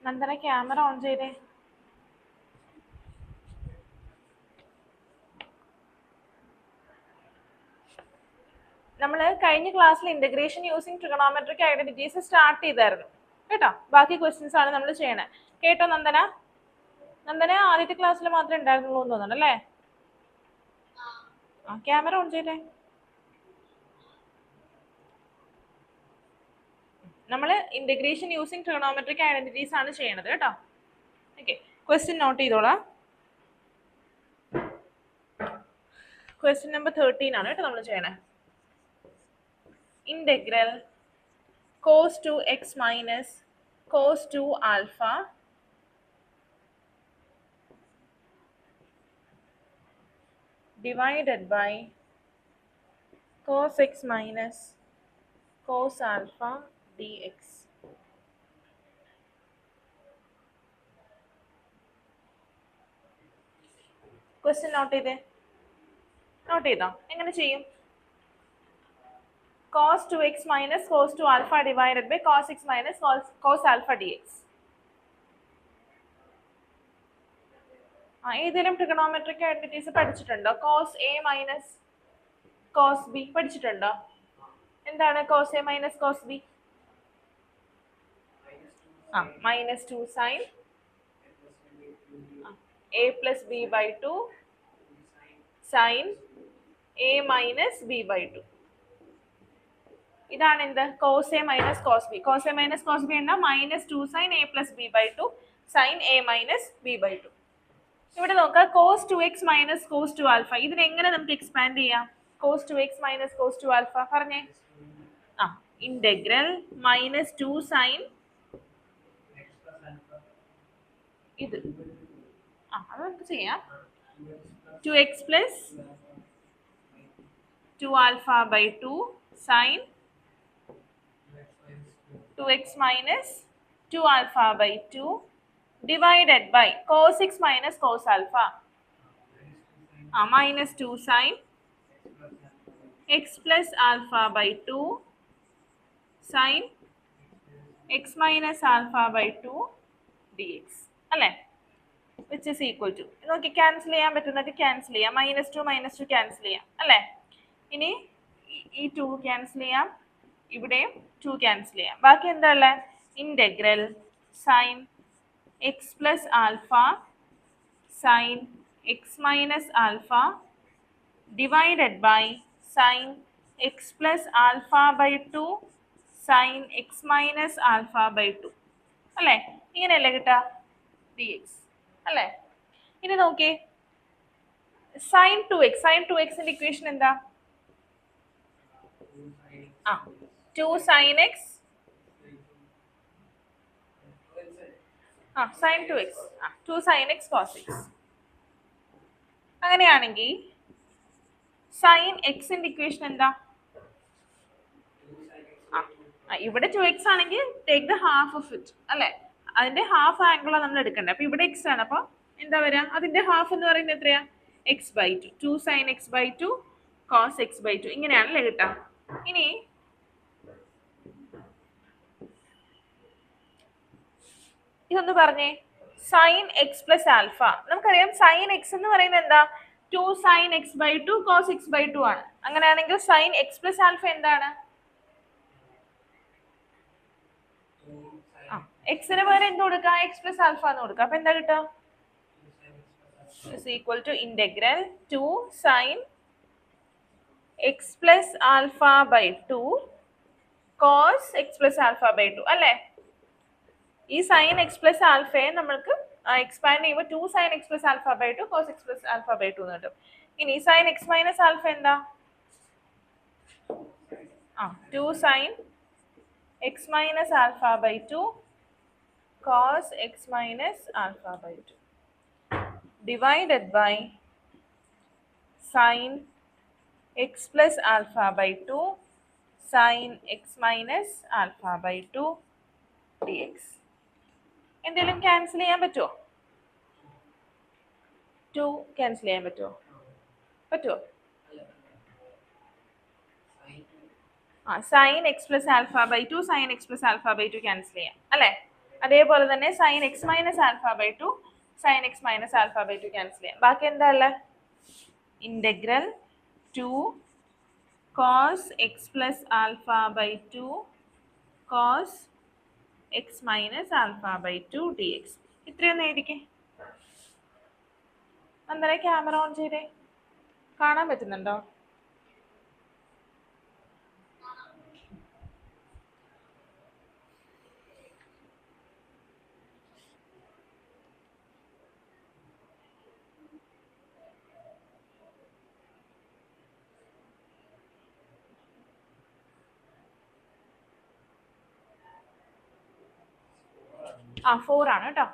Nandana camera on ചെയ്തേ. നമ്മൾ കഴിഞ്ഞ ക്ലാസ്സിൽ integration using trigonometric identities start ചെയ്തായിരുന്നു കേട്ടോ. ബാക്കി ക്വസ്റ്റ്യൻസ് ആണ് നമ്മൾ ചെയ്യണേ. കേട്ടോ നന്ദന? നന്ദന ആദ്യത്തെ ക്ലാസ്സിൽ മാത്രമേ ഉണ്ടായിരുന്നുള്ളൂ എന്ന് തോന്നുന്നു അല്ലേ? ആ ക്യാമറ ഓൺ ചെയ്തേ. നമ്മൾ ഇന്റഗ്രേഷൻ യൂസിങ് ട്രിഗണോമെട്രിക് ഐഡന്റിറ്റീസ് ആണ് ചെയ്യണത് കേട്ടോ. ഓക്കെ, ക്വസ്റ്റ്യൻ നോട്ട് ചെയ്തോളാം. ക്വസ്റ്റ്യൻ നമ്പർ 13 ആണ് കേട്ടോ നമ്മൾ ചെയ്യണേ. Integral cos 2x minus cos 2 alpha divided by cos x minus cos alpha dx. Question note ചെയ്തേ. നോട്ട് ചെയ്തോ? എങ്ങനെ ചെയ്യും? cos 2x minus cos 2 alpha divided by cos x minus cos alpha dx. ഏതെങ്കിലും trigonometric identities പഠിച്ചിട്ടുണ്ടോ? cos a minus cos b പഠിച്ചിട്ടുണ്ടോ? എന്താണ് cos a minus cos b? minus 2 sin a plus b by 2 sin a minus b by 2. ഇതാണ് എന്ത്? cos a minus cos b. cos a minus cos b എന്താ? minus 2 sin a plus b by 2 sin a minus b by 2. ഇവിടെ നോക്കാം, cos 2x minus cos 2 alpha. ഇതിനെ എങ്ങനെ നമുക്ക് expand ചെയ്യാം? cos 2x minus cos 2 alpha പറഞ്ഞേ. Integral minus 2 sin ഇത് അത് നമുക്ക് ചെയ്യാം. 2x plus 2 alpha by 2 sin 2x minus 2 alpha by 2 divided by cos x minus cos alpha minus 2 sin x plus alpha by 2 sin x minus alpha by 2 dx അല്ലേ? which is equal to നോക്കി cancel ചെയ്യാൻ പറ്റുന്നത് cancel ചെയ്യാം. -2 -2 cancel ചെയ്യാം അല്ലേ? ഇനി ഈ 2 cancel ചെയ്യാം, ഇവിടെയും 2 ക്യാൻസൽ ചെയ്യാം. ബാക്കി എന്താ ഉള്ളത്? Integral sine X plus alpha sine X minus alpha divided by sine X plus alpha by 2 sine X minus alpha by 2 അല്ലേ? ഇങ്ങനെയല്ലേ കിട്ടുക? ഡി എക്സ് അല്ലേ? ഇനി നോക്കിയേ, സൈൻ 2x, സൈൻ 2xന്റെ ഇക്വേഷൻ എന്താ? 2 sin x sin 2x 2 sin x cos x. അങ്ങനെയാണെങ്കിൽ sin x ന്റെ equation എന്താ? ഇവിടെ 2x ആണെങ്കിൽ take the half of it അല്ലേ? അതിന്റെ ഹാഫ് ആംഗിളാണ് നമ്മൾ എടുക്കേണ്ടത്. അപ്പൊ ഇവിടെ x ആണ്, അപ്പൊ എന്താ വരിക? അതിന്റെ ഹാഫ് എന്ന് പറയുന്നത് എത്രയാ? x/2 2 sin x/2 cos x/2 ഇങ്ങനെയാണല്ലേ കിട്ടുക. ഇനി ഇതൊന്ന് പറഞ്ഞേ, സൈൻ എക്സ് പ്ലസ് ആൽഫ. നമുക്കറിയാം സൈൻ എക്സ് എന്ന് പറയുന്നത് എന്താ? 2 sin x/2 cos x/2 ആണ്. അങ്ങനെയാണെങ്കിൽ സൈൻ എക്സ് പ്ലസ് ആൽഫ എന്താണ്? എക്സിന് പകരം എന്ത് കൊടുക്കുക? എക്സ് പ്ലസ് ആൽഫ എന്ന് കൊടുക്കുക. അപ്പൊ എന്താ കിട്ടുക? is equal to integral 2 sin x plus alpha by 2 cos x plus alpha by 2 അല്ലേ? ഈ സൈൻ എക്സ് പ്ലസ് ആൽഫയെ നമ്മൾക്ക് എക്സ്പാൻഡ് ചെയ്യുമ്പോൾ 2 sin x plus alpha by 2 cos x plus alpha by 2 എന്ന് കിട്ടും. ഇനി സൈൻ എക്സ് മൈനസ് ആൽഫ എന്താ? 2 sin x minus alpha by 2 cos x minus alpha by 2 divided by sin x plus alpha by 2 sin x minus alpha by 2 dx. എന്തെങ്കിലും cancel ചെയ്യാൻ പറ്റുമോ? 2 cancel ചെയ്യാൻ പറ്റുമോ? പറ്റുമോ? sin x plus alpha by 2 sin x plus alpha by 2 cancel ചെയ്യാം അല്ലേ? അതേപോലെ തന്നെ sine X minus alpha by two sine X minus alpha by two cancel ചെയ്യാം. ബാക്കി എന്താ ഉള്ളത്? Integral 2 cos x plus alpha by 2 cos x minus alpha by 2 dx. ഇത്രയൊന്നും എഴുതിക്കേ. അന്നേരം ക്യാമറ ഓൺ ചെയ്തേ. കാണാൻ പറ്റുന്നുണ്ടോ? ആ 4 ആണ് കേട്ടോ.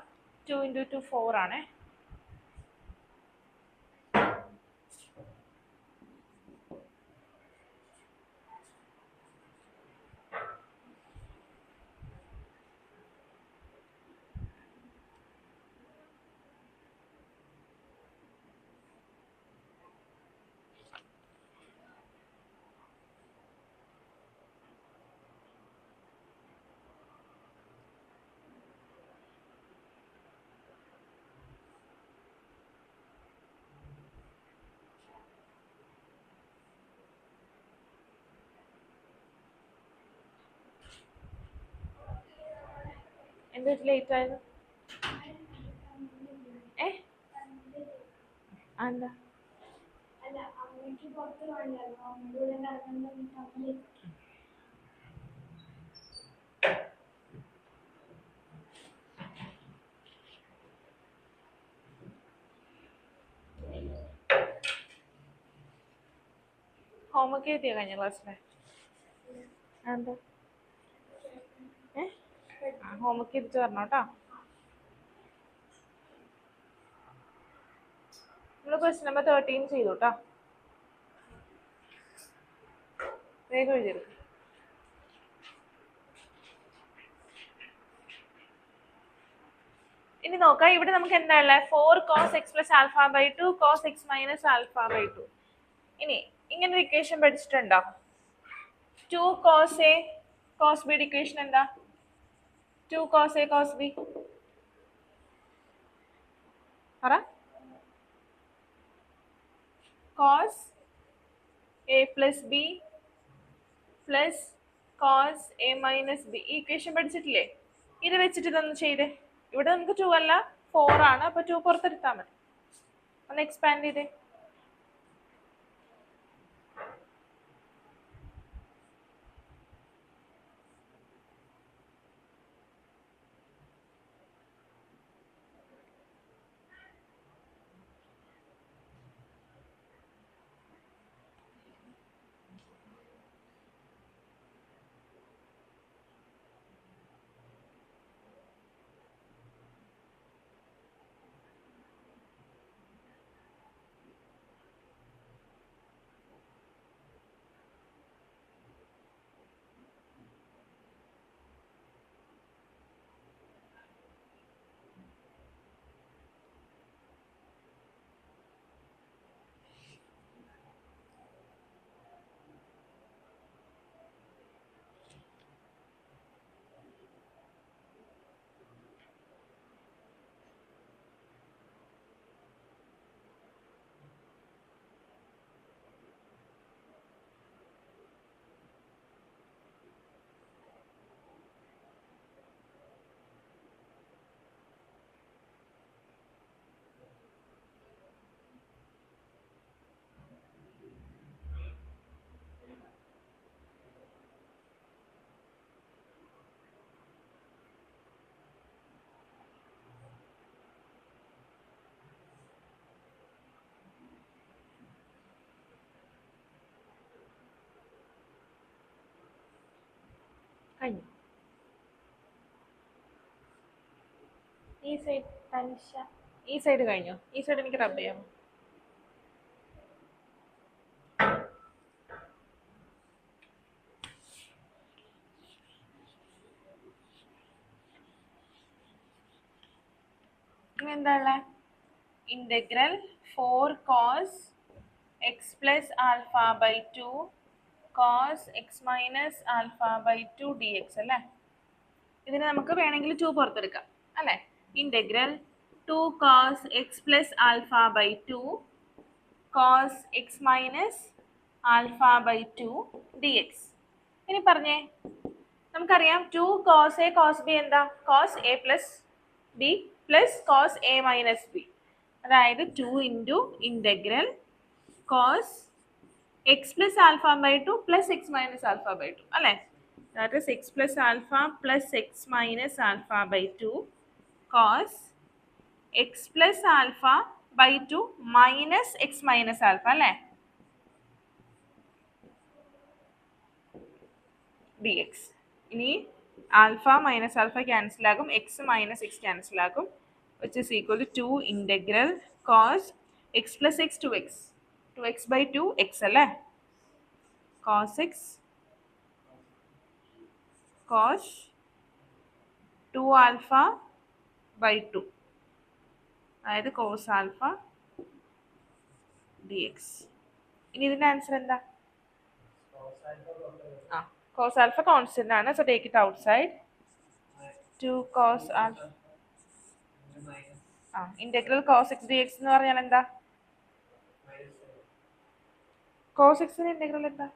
2 ഇൻറ്റു 2 4 ആണ്. എന്ത് ലേറ്റ് ആയത്? എന്താ? ഹോംവർക്ക് എഴുതിയോ കഴിഞ്ഞ ക്ലാസ്സിലെ? എന്താ? ഹോംവർക്ക് തിരിച്ചു തരണം കേട്ടോ. നമ്മൾ ക്വസ്റ്റ്യൻ നമ്പർ 13 ചെയ്തു കേട്ടോ. വേഗം എഴുതിയെടുക്കും. ഇനി നോക്കാം. ഇവിടെ നമുക്ക് എന്താ ഉള്ളത്? 4 cos x plus alpha by 2 cos x minus alpha by 2. ഇനി ഇങ്ങനെ ഒരു ഇക്വേഷൻ പഠിച്ചിട്ടുണ്ടോ? 2 cos a cos b equation എന്താ? 2 cos a cos b. പറ. cos a plus b plus cos a minus b. ഈ ഇക്വേഷൻ പഠിച്ചിട്ടില്ലേ? ഇത് വെച്ചിട്ട് ഇതൊന്ന് ചെയ്തേ. ഇവിടെ നമുക്ക് 2 അല്ല 4 ആണ്. അപ്പൊ 2 പുറത്തെടുത്താൽ മതി. ഒന്ന് എക്സ്പാൻഡ് ചെയ്തേ. കഴിഞ്ഞു. ഈ സൈഡ് തനിഷ. ഈ സൈഡ് കഴിഞ്ഞു. ഈ സൈഡ് എനിക്ക് റബ്ബ് ചെയ്യാമോ? ഇനി എന്താ ഉള്ളത്? Integral 4 cos x plus alpha by 2 cos x minus alpha by 2 dx അല്ലേ? ഇതിനെ നമുക്ക് വേണമെങ്കിൽ 2 പുറത്തെടുക്കാം അല്ലേ. Integral 2 cos x plus alpha by 2 cos x minus alpha by 2 dx. ഇനി പറഞ്ഞേ, നമുക്കറിയാം 2 cos a cos b എന്താ, cos a plus b plus cos a minus b, അതായത് 2 into integral cos x plus alpha by 2 plus x minus alpha by 2 അല്ലേ. That is x plus alpha plus x minus alpha by 2 cos x plus alpha by 2 minus x minus alpha അല്ലേ dx. ഇനി alpha minus alpha cancel ആകും, X minus X cancel ആകും, which is equal to 2 integral cos x plus x 2x 2x by 2 x അല്ലേ, cos x cos 2 alpha by 2 അതായത് cos alpha dx. ഇനി ഇതിന്റെ answer എന്താ, cos alpha constant ആണ്, so take it outside. 2 cos alpha integral cos x dx എന്ന് പറഞ്ഞാൽ എന്താ, cos x ന്റെ ഇന്റഗ്രൽ എന്താ,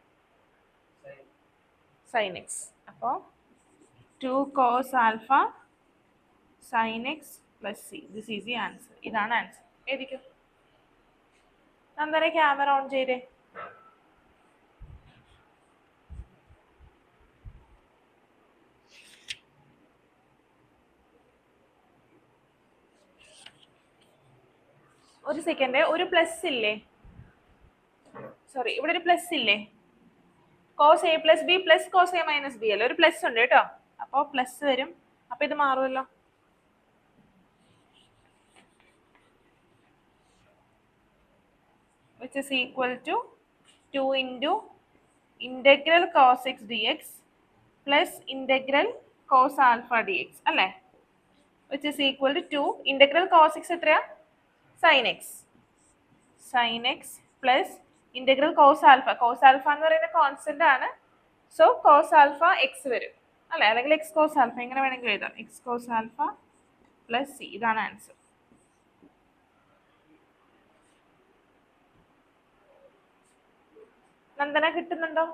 sin x. അപ്പോൾ 2 cos alpha sin x plus c, this is the answer. ഇതാണ് ആൻസർ. എഴുതിക്കോ. നന്ദന ക്യാമറ ഓൺ ചെയ്തേ. ഒരു സെക്കൻഡ്, ഒരു പ്ലസ് ഇല്ലേ, സോറി ഇവിടെ ഒരു പ്ലസ് ഇല്ലേ, cos a plus b plus cos a minus b അല്ലേ, ഒരു പ്ലസ് ഉണ്ട് കേട്ടോ, അപ്പോൾ പ്ലസ് വരും, അപ്പോൾ ഇത് മാറുമല്ലോ. which is equal to 2 into integral cos x dx plus integral cos alpha dx അല്ലേ, which is equal to 2 integral cos x എത്രയാ, sin x plus integral cos alpha എന്ന് പറയുന്ന കോൺസ്റ്റന്റ് ആണ്, സോ cos alpha x വരും അല്ലേ, അല്ലെങ്കിൽ x cos alpha എങ്ങനെ വേണമെങ്കിലും എഴുതാം, x cos alpha plus c, ഇതാണ് ആൻസർ. നന്ദന കിട്ടുന്നുണ്ടോ?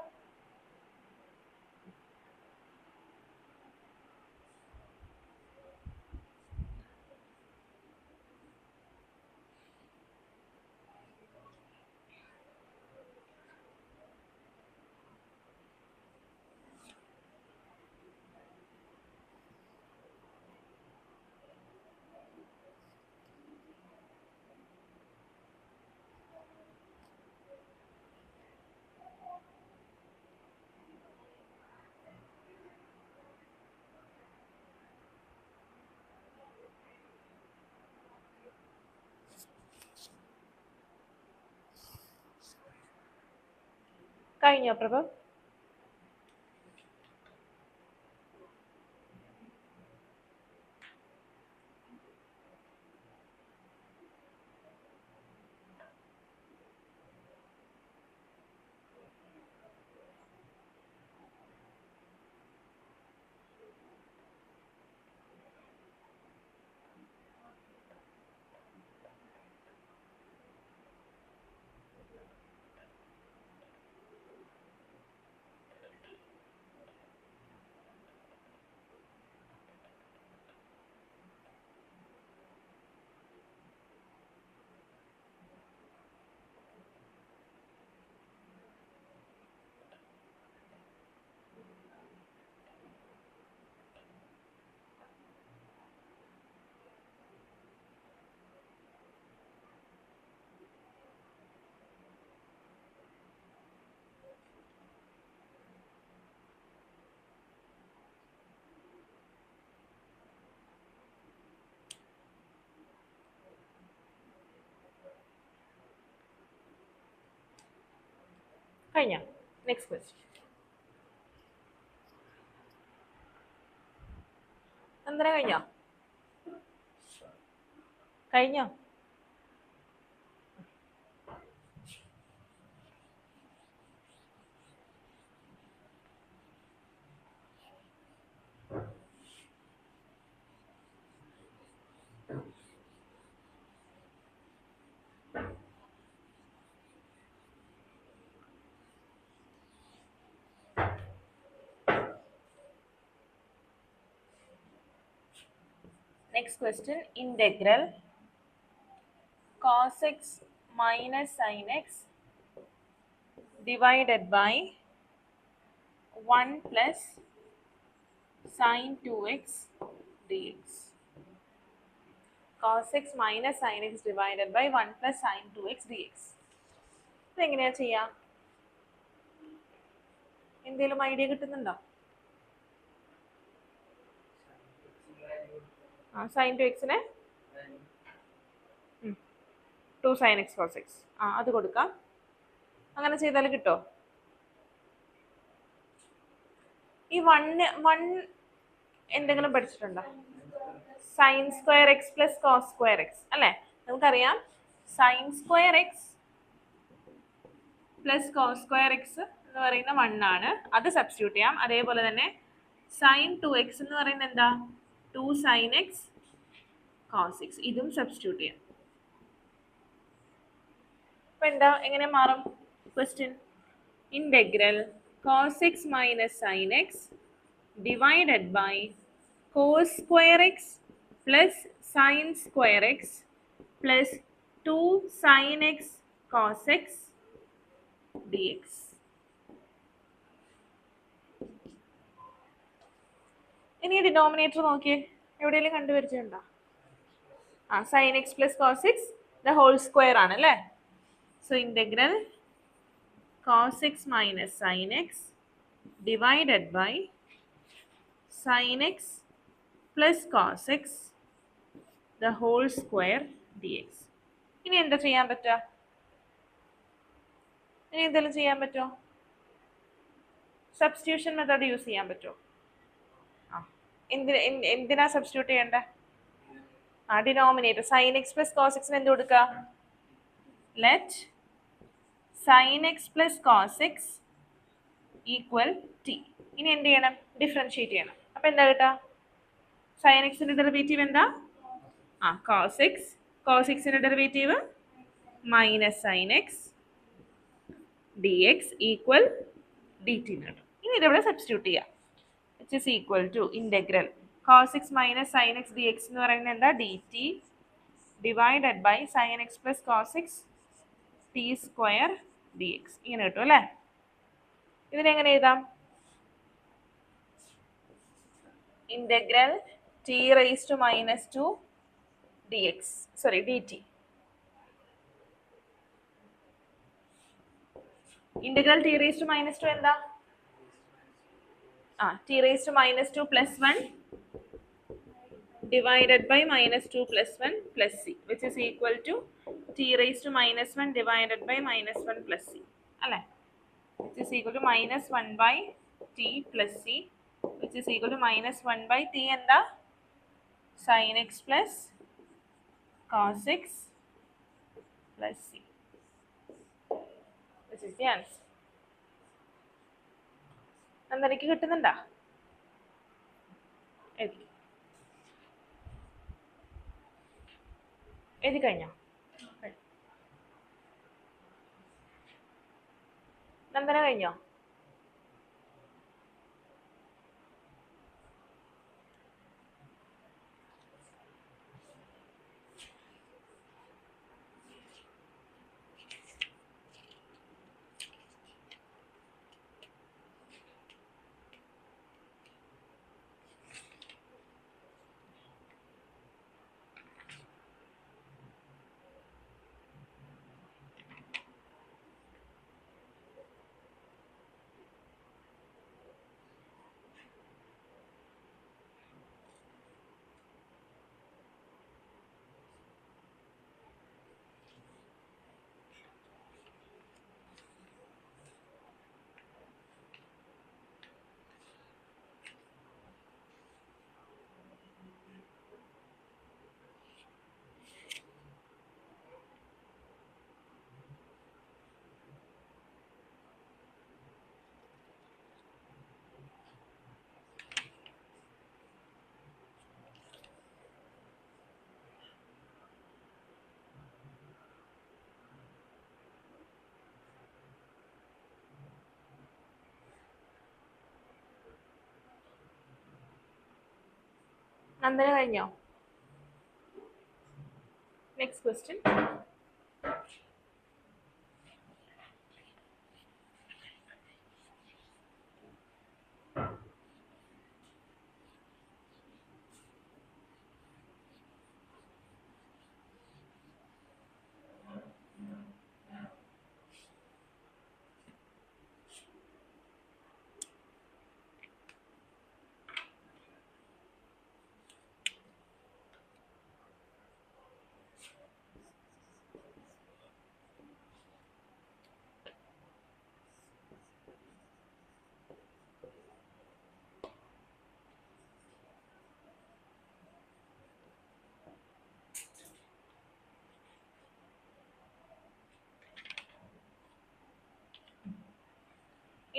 കഴിഞ്ഞോ പ്രഭു? കഴിഞ്ഞോ? Next question. നന്ദന കഴിഞ്ഞോ? കഴിഞ്ഞോ? Next question, integral cos x minus sin x divided by 1 plus sin 2x dx. Cos x minus sin x divided by 1 plus sin 2x dx. ഇതെങ്ങനെയാ ചെയ്യാം? എന്തെങ്കിലും idea കിട്ടുന്നുണ്ടോ? സൈൻ ടു എക്സിനെ 2 sin x cos x അത് കൊടുക്കാം. അങ്ങനെ ചെയ്താൽ കിട്ടോ? ഈ വൺ എന്തെങ്കിലും പഠിച്ചിട്ടുണ്ടോ? Sine square X plus cos square X അല്ലേ? നമുക്കറിയാം sine square X plus cos square X എന്ന് പറയുന്ന 1 ആണ്. അത് സബ്സ്റ്റിറ്റ്യൂട്ട് ചെയ്യാം. അതേപോലെ തന്നെ സൈൻ 2x എന്ന് പറയുന്നത് എന്താ? 2 sin x cos x. ഇതും സബ്സ്റ്റിറ്റ്യൂട്ട് ചെയ്യാം. അപ്പൊ എന്താ, എങ്ങനെ മാറും question? Integral cos x minus sin x divided by cos square x plus sin square x plus 2 sin x cos x dx. ഇനി ഡിനോമിനേറ്റർ നോക്കിയേ, എവിടെയെങ്കിലും കണ്ടുവരിച്ചിട്ടുണ്ടോ? Sine X plus cos x the whole square ആണ് അല്ലേ? So integral cos x minus sin x divided by sin x plus cos x the whole square dx. ഇനി എന്താ ചെയ്യാൻ പറ്റുക? ഇനി എന്തെങ്കിലും ചെയ്യാൻ പറ്റുമോ? സബ്സ്റ്റിറ്റ്യൂഷൻ മെത്തേഡ് യൂസ് ചെയ്യാൻ പറ്റുമോ? എന്തിനാ സബ്സ്റ്റിറ്റ്യൂട്ട് ചെയ്യേണ്ടത്? Denominator sine X plus cos എക്സിന് എന്ത് കൊടുക്കുക? Let sin x plus cos x equal t. ഇനി എന്ത് ചെയ്യണം? ഡിഫറൻഷിയേറ്റ് ചെയ്യണം. അപ്പൊ എന്താ കിട്ടുക? sin x ന്റെ ഡെറിവേറ്റീവ് എന്താ? cos x. cos x ന്റെ derivative minus sin x dx equal dt എന്നാണ്. ഇനി ഇതിവിടെ സബ്സ്റ്റിറ്റ്യൂട്ട് ചെയ്യാം. which is equal to integral cos x minus sin x dx എന്ന് പറയുന്നത് എന്താ? dt divided by sin x plus cos x t square dx. ഇങ്ങനെ കിട്ടും അല്ലേ? ഇതിനെങ്ങനെ എഴുതാം? Integral t raised to minus 2 dx, sorry dt. Integral t raised to minus 2 എന്താ? t raised to minus 2 plus 1 divided by minus 2 plus 1 plus c, which is equal to t raised to minus 1 divided by minus 1 plus c അല്ലേ? which is equal to minus 1 by t plus c, which is equal to minus 1 by t എന്താ? sin x plus cos x plus c, which is the answer. എന്തെനിക്ക് കിട്ടുന്നുണ്ടോ? എഴുതി കഴിഞ്ഞോ? നന്ദന കഴിഞ്ഞോ? നന്ദന കഴിഞ്ഞോ? Next question.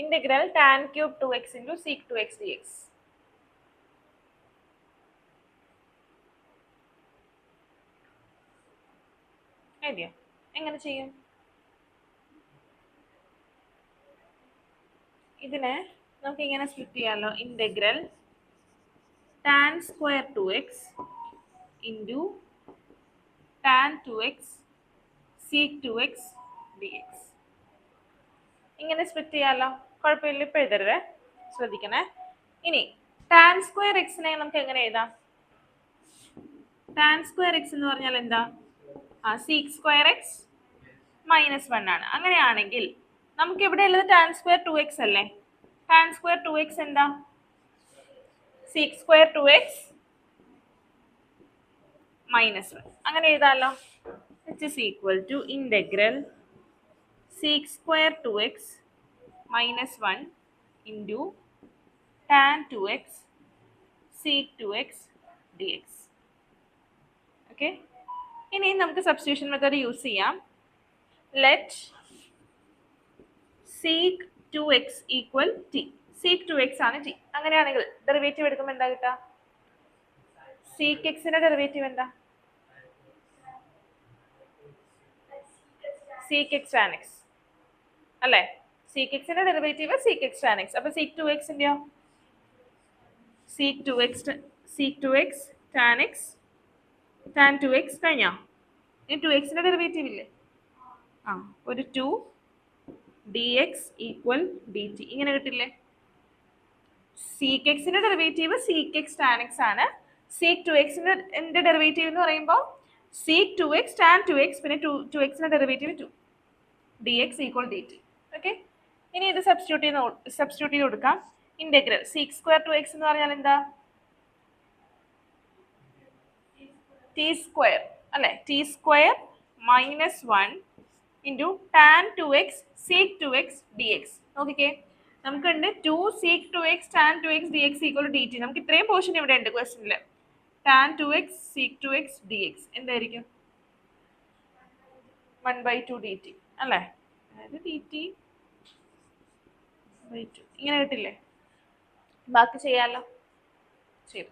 Integral tan cube 2x into sec 2x dx. എഴുതിയോ? എങ്ങനെ ചെയ്യും? ഇതിനെ നമുക്ക് ഇങ്ങനെ സ്പ്ലിറ്റ് ചെയ്യാമല്ലോ. Integral tan square 2x into tan 2x sec 2x dx. ഇങ്ങനെ സ്പ്ലിറ്റ് ചെയ്യാമല്ലോ. കുഴപ്പമില്ല, ഇപ്പോൾ എഴുതരുത്, ശ്രദ്ധിക്കണേ. ഇനി ടാൻ സ്ക്വയർ എക്സിനെ നമുക്ക് എങ്ങനെ എഴുതാം? ടാൻ സ്ക്വയർ എക്സ് എന്ന് പറഞ്ഞാൽ എന്താ? സീക് സ്ക്വയർ എക്സ് മൈനസ് 1 ആണ്. അങ്ങനെയാണെങ്കിൽ നമുക്ക് ഇവിടെ ഉള്ളത് ടാൻ സ്ക്വയർ 2x അല്ലേ? ടാൻ സ്ക്വയർ 2x എന്താ? Sec square 2x minus 1. അങ്ങനെ എഴുതാമല്ലോ. Which is equal to integral sec square 2x minus 1 into tan 2x sec 2x dx. Okay, ഇനി നമുക്ക് സബ്സ്റ്റിറ്റ്യൂഷൻ മെത്തേഡ് യൂസ് ചെയ്യാം. Let sec 2x equal t. Sec 2x ആണ് T. അങ്ങനെയാണെങ്കിൽ derivative എടുക്കുമ്പോൾ എന്താ കിട്ടുക? സീക് എക്സിന്റെ ഡെറിവേറ്റീവ് എന്താ? സീക് എക്സ് ടാൻ എക്സ് അല്ലേ? സീക് എക്സിന്റെ derivative sec x tan x. അപ്പൊ സീക് 2xന്റെയോ? Sec 2x tan x tan 2x കഴിഞ്ഞോ? ഇനി 2xന്റെ ഡെറിവേറ്റീവ് ഇല്ലേ? ഒരു 2 dx ഈക്വൽ dt. ഇങ്ങനെ കിട്ടില്ലേ? സീക് എക്സിന്റെ derivative sec x tan x ആണ്. സീക് 2xന്റെ ഡെറിവേറ്റീവ് എന്ന് പറയുമ്പോൾ സീക് 2x ടാൻ 2x, പിന്നെ 2xന്റെ derivative 2 dx equal dt. Okay, ഇനി ഇത് സബ്സ്റ്റിറ്റ്യൂട്ട് ചെയ്ത് കൊടുക്കാം. ഇൻ്റഗ്രൽ സീക് സ്ക്വയർ 2x എന്ന് പറഞ്ഞാൽ എന്താ? ടി സ്ക്വയർ അല്ലേ? T square minus 1 into tan 2x sec 2x dx. നോക്കിക്കേ, നമുക്കുണ്ട് 2 sec 2x tan 2x dx equal dt. നമുക്ക് ഇത്രയും പോർഷൻ ഇവിടെ ഉണ്ട് ക്വസ്റ്റനിൽ. Tan 2x sec 2x dx എന്തായിരിക്കും? 1/2 dt അല്ലേ? അതായത് dt by 2. ഇങ്ങനെ കിട്ടില്ലേ? ബാക്കി ചെയ്യാമല്ലോ. ശരി.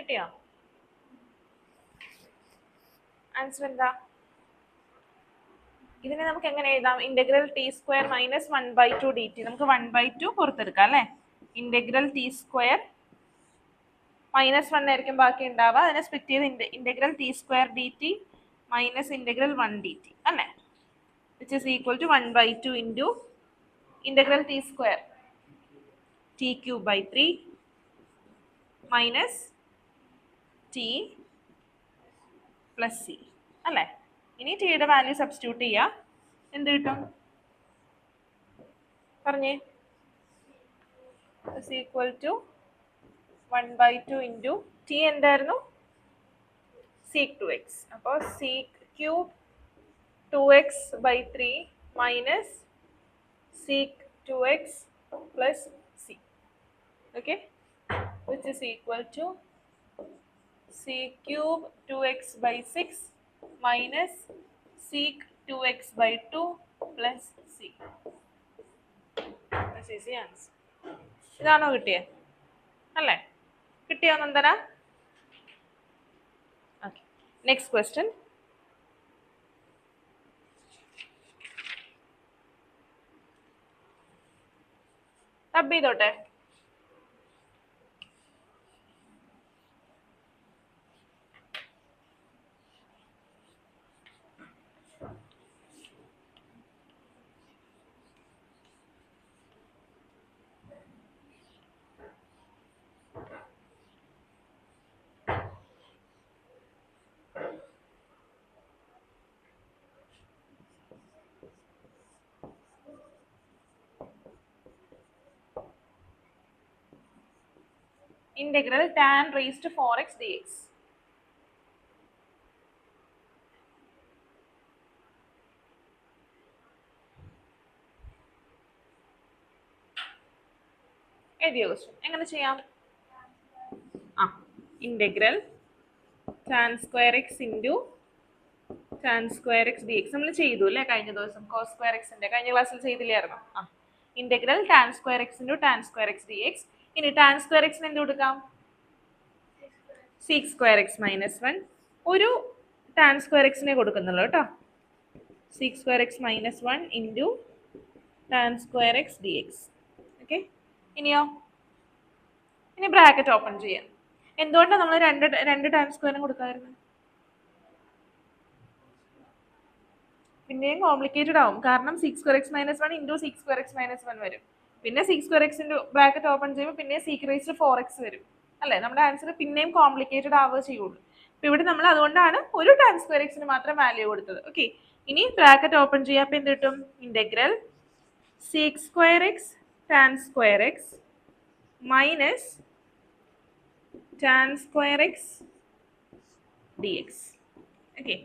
കിട്ടിയോ? ആൻസർ എന്താ? ഇതിനെ നമുക്ക് എങ്ങനെ എഴുതാം? Integral t square minus 1/2 D T. നമുക്ക് 1/2 പുറത്തെടുക്കാം അല്ലേ? ഇന്റഗ്രൽ ടി സ്ക്വയർ -1 ആയിരിക്കും ബാക്കി ഉണ്ടാവുക. അതിനെ സ്പ്ലിറ്റ് ചെയ്ത് integral t square d t minus integral 1 d T അല്ലേ? Which is equal to 1/2 into integral t square t cube by 3 minus t plus C അല്ലേ? ഇനി ടിയുടെ വാല്യൂ സബ്സ്റ്റിറ്റ്യൂട്ട് ചെയ്യുക. എന്ത് കിട്ടും പറഞ്ഞേ? Is equal to 1/2 into t എന്തായിരുന്നു? Sec 2x. അപ്പോൾ sec cube 2x by 3 minus sec 2x plus C. Okay, which is equal to sec cube 2x by 6 minus sec 2x by 2 plus c. This is the answer. ഇതാണോ കിട്ടിയത്? അല്ലേ? കിട്ടിയോ Nandana? Okay, next question. Tub ചെയ്തോട്ടെ. Integral tan raised to 4x dx. എഴുതിയ question എങ്ങനെ ചെയ്യാം? Integral tan square X into tan square x D X നമ്മൾ ചെയ്തു അല്ലേ കഴിഞ്ഞ ദിവസം? cos സ്ക്വയർ എക്സിന്റെ കഴിഞ്ഞ ക്ലാസ്സിൽ ചെയ്തില്ലായിരുന്നു? Integral tan square X into tan square x D x. ഇനി tan സ്ക്വയർ എക്സിന് എന്ത് കൊടുക്കാം? sec square x minus 1. ഒരു tan സ്ക്വയർ എക്സിനെ കൊടുക്കുന്നുള്ളൂ കേട്ടോ. sec square x minus 1 into tan square x D X. Okay, ഇനിയോ? ഇനി ബ്രാക്കറ്റ് ഓപ്പൺ ചെയ്യാം. എന്തുകൊണ്ടാണ് നമ്മൾ രണ്ട് tan സ്ക്വയറിനും കൊടുക്കാമായിരുന്നു? പിന്നെയും കോംപ്ലിക്കേറ്റഡ് ആവും. കാരണം sec square x minus 1 into sec square x minus 1 വരും. പിന്നെ sec സ്ക്വയർ എക്സിന്റെ ബ്രാക്കറ്റ് ഓപ്പൺ ചെയ്യുമ്പോൾ പിന്നെ sec റൈസ്ഡ് ടു 4x വരും അല്ലേ? നമ്മുടെ ആൻസർ പിന്നെയും കോംപ്ലിക്കേറ്റഡ് ആവുക ചെയ്യുള്ളൂ. അപ്പൊ ഇവിടെ നമ്മൾ അതുകൊണ്ടാണ് ഒരു tan സ്ക്വയർ എക്സിന് മാത്രം വാല്യൂ കൊടുത്തത്. ഓക്കെ, ഇനി ബ്രാക്കറ്റ് ഓപ്പൺ ചെയ്യാം. അപ്പൊ എന്ത് കിട്ടും? Integral sec square X tan square x minus tan square x D X. Okay,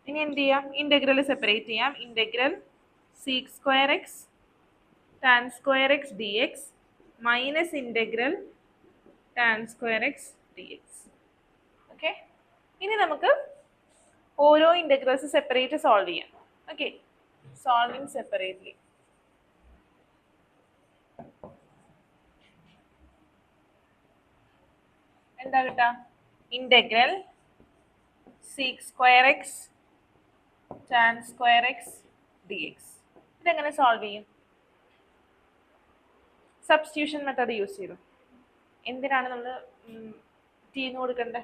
ഇനി എന്ത് ചെയ്യാം? ഇന്റഗ്രൽ സെപ്പറേറ്റ് ചെയ്യാം. Integral sec square X tan square x D x minus integral tan square x D X. Okay, ഇനി നമുക്ക് ഓരോ integrals separate solve ചെയ്യാം. Okay, solving separately. എന്താ കിട്ടാ? Integral sec square X tan square x D X. ഇതെങ്ങനെ solve ചെയ്യും? Substitution method use ചെയ്തു. എന്തിനാണ് നമ്മൾ ടീന്ന് കൊടുക്കണ്ടേ?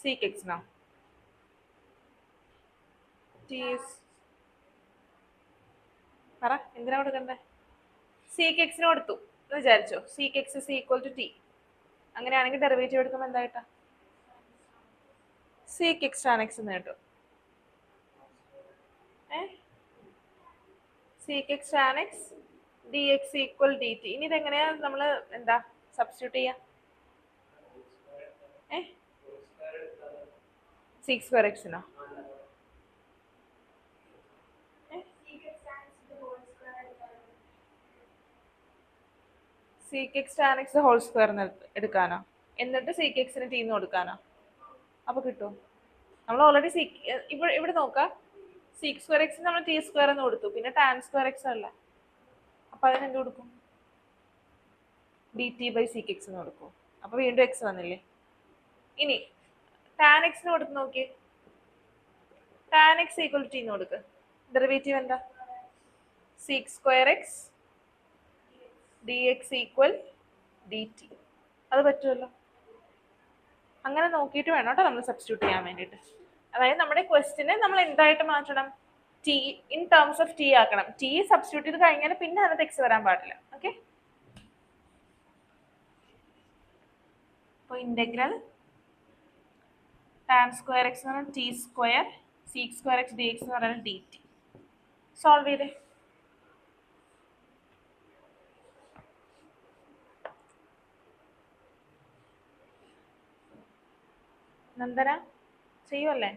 sec x no? പറ, എന്തിനാ കൊടുക്കണ്ടേ? sec x ന് കൊടുത്തു എന്ന് വിചാരിച്ചോ. sec x is equal to t. അങ്ങനെയാണെങ്കിൽ ഡെറിവേറ്റീവ് എടുക്കുമ്പോൾ എന്താ കിട്ടാ? sec x tan x എന്ന് കിട്ടും. sec x tan x dx equal dt. ഇനി ഇതെങ്ങനെയാ നമ്മൾ എന്താ സബ്സ്റ്റിറ്റ്യൂട്ട് ചെയ്യാ? sec square X no? sec x tan x whole square എടുക്കാനോ? എന്നിട്ട് sec x ന് ടീന്ന് കൊടുക്കാനോ? അപ്പൊ കിട്ടും. നമ്മൾ ഓൾറെഡി ഇവിടെ നോക്കാം. sec സ്ക്വയർ എക്സ് നമ്മൾ ടി സ്ക്വയർ എന്ന് കൊടുത്തു. പിന്നെ tan സ്ക്വയർ എക്സ് അല്ല. അപ്പോൾ അതിന് എന്ത് കൊടുക്കും? dt/sec x എന്ന് കൊടുക്കും. അപ്പോൾ വീണ്ടും x വന്നില്ലേ. ഇനി tan x കൊടുത്ത് നോക്കിയേ. tan x ഈക്വൽ ടു എന്ന് കൊടുക്കുക. ഡെറിവേറ്റീവ് എന്താ? sec square x dx equal dt. അത് പറ്റുമല്ലോ. അങ്ങനെ നോക്കിയിട്ട് വേണം കേട്ടോ നമ്മൾ സബ്സ്റ്റിറ്റ്യൂട്ട് ചെയ്യാൻ വേണ്ടിയിട്ട്. അതായത് നമ്മുടെ ക്വസ്റ്റിനെ നമ്മൾ എന്തായിട്ട് മാറ്റണം? T in terms of T ആക്കണം. ടി സബ്സ്റ്റിറ്റ്യൂട്ട് ചെയ്ത് കഴിഞ്ഞാൽ പിന്നെ അതിനകത്ത് എക്സ് വരാൻ പാടില്ല. ഓക്കെ, അപ്പോൾ ഇന്റഗ്രൽ ടാൻ സ്ക്വയർ എക്സ് എന്ന് പറഞ്ഞാൽ T square seek square x D x എന്ന് പറഞ്ഞാൽ ഡി ടി. സോൾവ് ചെയ്തേ. നന്ദന ചെയ്യുമല്ലേ?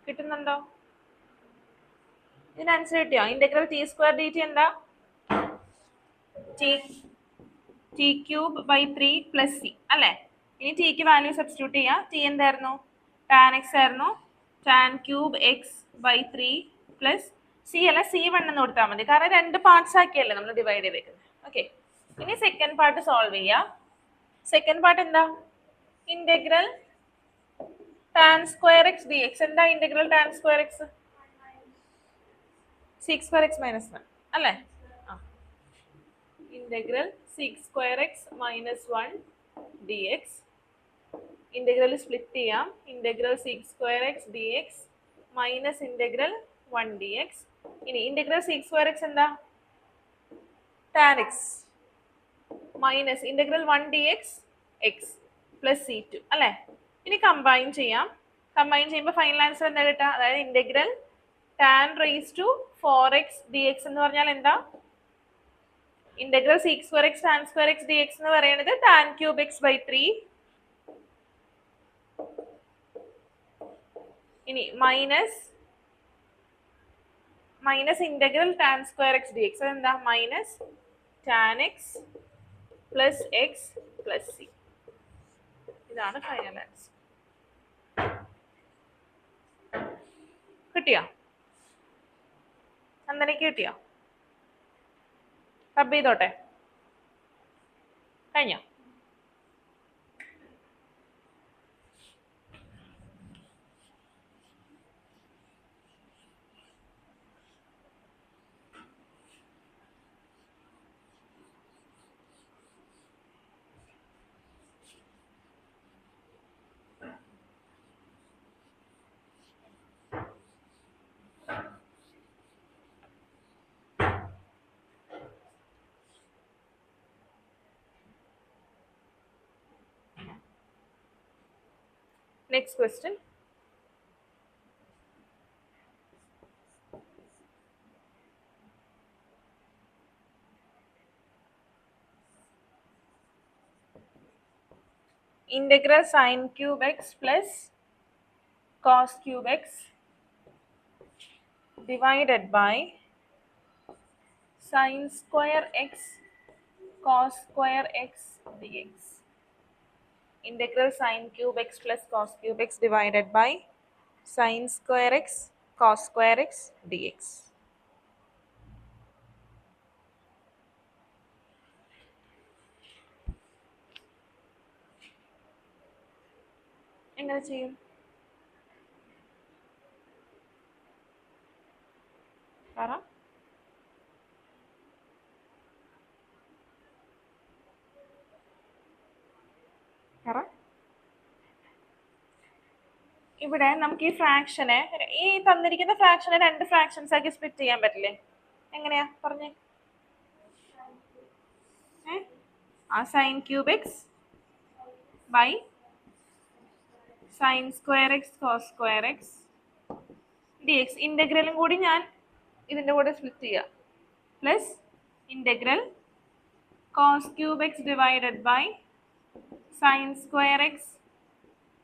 കിട്ടുന്നുണ്ടോ? ഇതിന് ആൻസർ കിട്ടിയോ? Integral t square d t എന്താ? T cube by 3 plus C അല്ലേ? ഇനി ടിക്ക് വാല്യൂ സബ്സ്റ്റിറ്റ്യൂട്ട് ചെയ്യാം. ടി എന്തായിരുന്നു? ടാൻ എക്സ് ആയിരുന്നു. Tan cube x by 3 plus C അല്ല, C1 എന്ന് കൊടുത്താൽ മതി. കാരണം രണ്ട് പാർട്സ് ആക്കിയല്ലേ നമ്മൾ ഡിവൈഡ് ചെയ്തേക്കുന്നത്. ഓക്കെ, ഇനി സെക്കൻഡ് പാർട്ട് സോൾവ് ചെയ്യാം. സെക്കൻഡ് പാർട്ട് എന്താ? Integral tan square x D x. എന്താ integral tan square x? Sec square x minus 1 അല്ലേ? Integral sec square x minus 1 d x. Integral split ചെയ്യാം. Integral sec square x D x minus integral 1 d x. ഇനി integral sec square X എന്താ? Tan x minus integral 1 d x x plus C2 അല്ലേ? ഇനി combine ചെയ്യാം. Combine ചെയ്യുമ്പോൾ final answer എന്താ കിട്ടുക? അതായത് integral tan raise to 4x dx എന്ന് പറഞ്ഞാൽ എന്താ? Integral sec square X tan square x D x എന്ന് പറയുന്നത് ടാൻ ക്യൂബ് എക്സ് ബൈ 3. ഇനി minus integral tan square x D x. അതെന്താ? Minus tan X plus x plus c. ഇതാണ് final answer. കിട്ടിയോ? നന്ദനയ്ക്ക് കിട്ടിയോ? റബ്ബ് ചെയ്തോട്ടെ. കഴിഞ്ഞോ? Next question. Integral sin cube x plus cos cube x divided by sin square x cos square x dx. Integral sin cube x plus cos cube x divided by sin square x cos square x dx. എങ്ങനെ ചെയ്യും? പറ. ഇവിടെ നമുക്ക് ഈ ഫ്രാക്ഷനെ, ഈ തന്നിരിക്കുന്ന ഫ്രാക്ഷനെ രണ്ട് fractions ആക്കി സ്പ്ലിറ്റ് ചെയ്യാൻ പറ്റില്ലേ? എങ്ങനെയാ പറഞ്ഞേ? ആ sine cube x by sine square x cos square x D x. ഇൻ്റഗ്രലും കൂടി ഞാൻ ഇതിൻ്റെ കൂടെ സ്പ്ലിറ്റ് ചെയ്യാം. Plus integral cos cube x divided by sine square x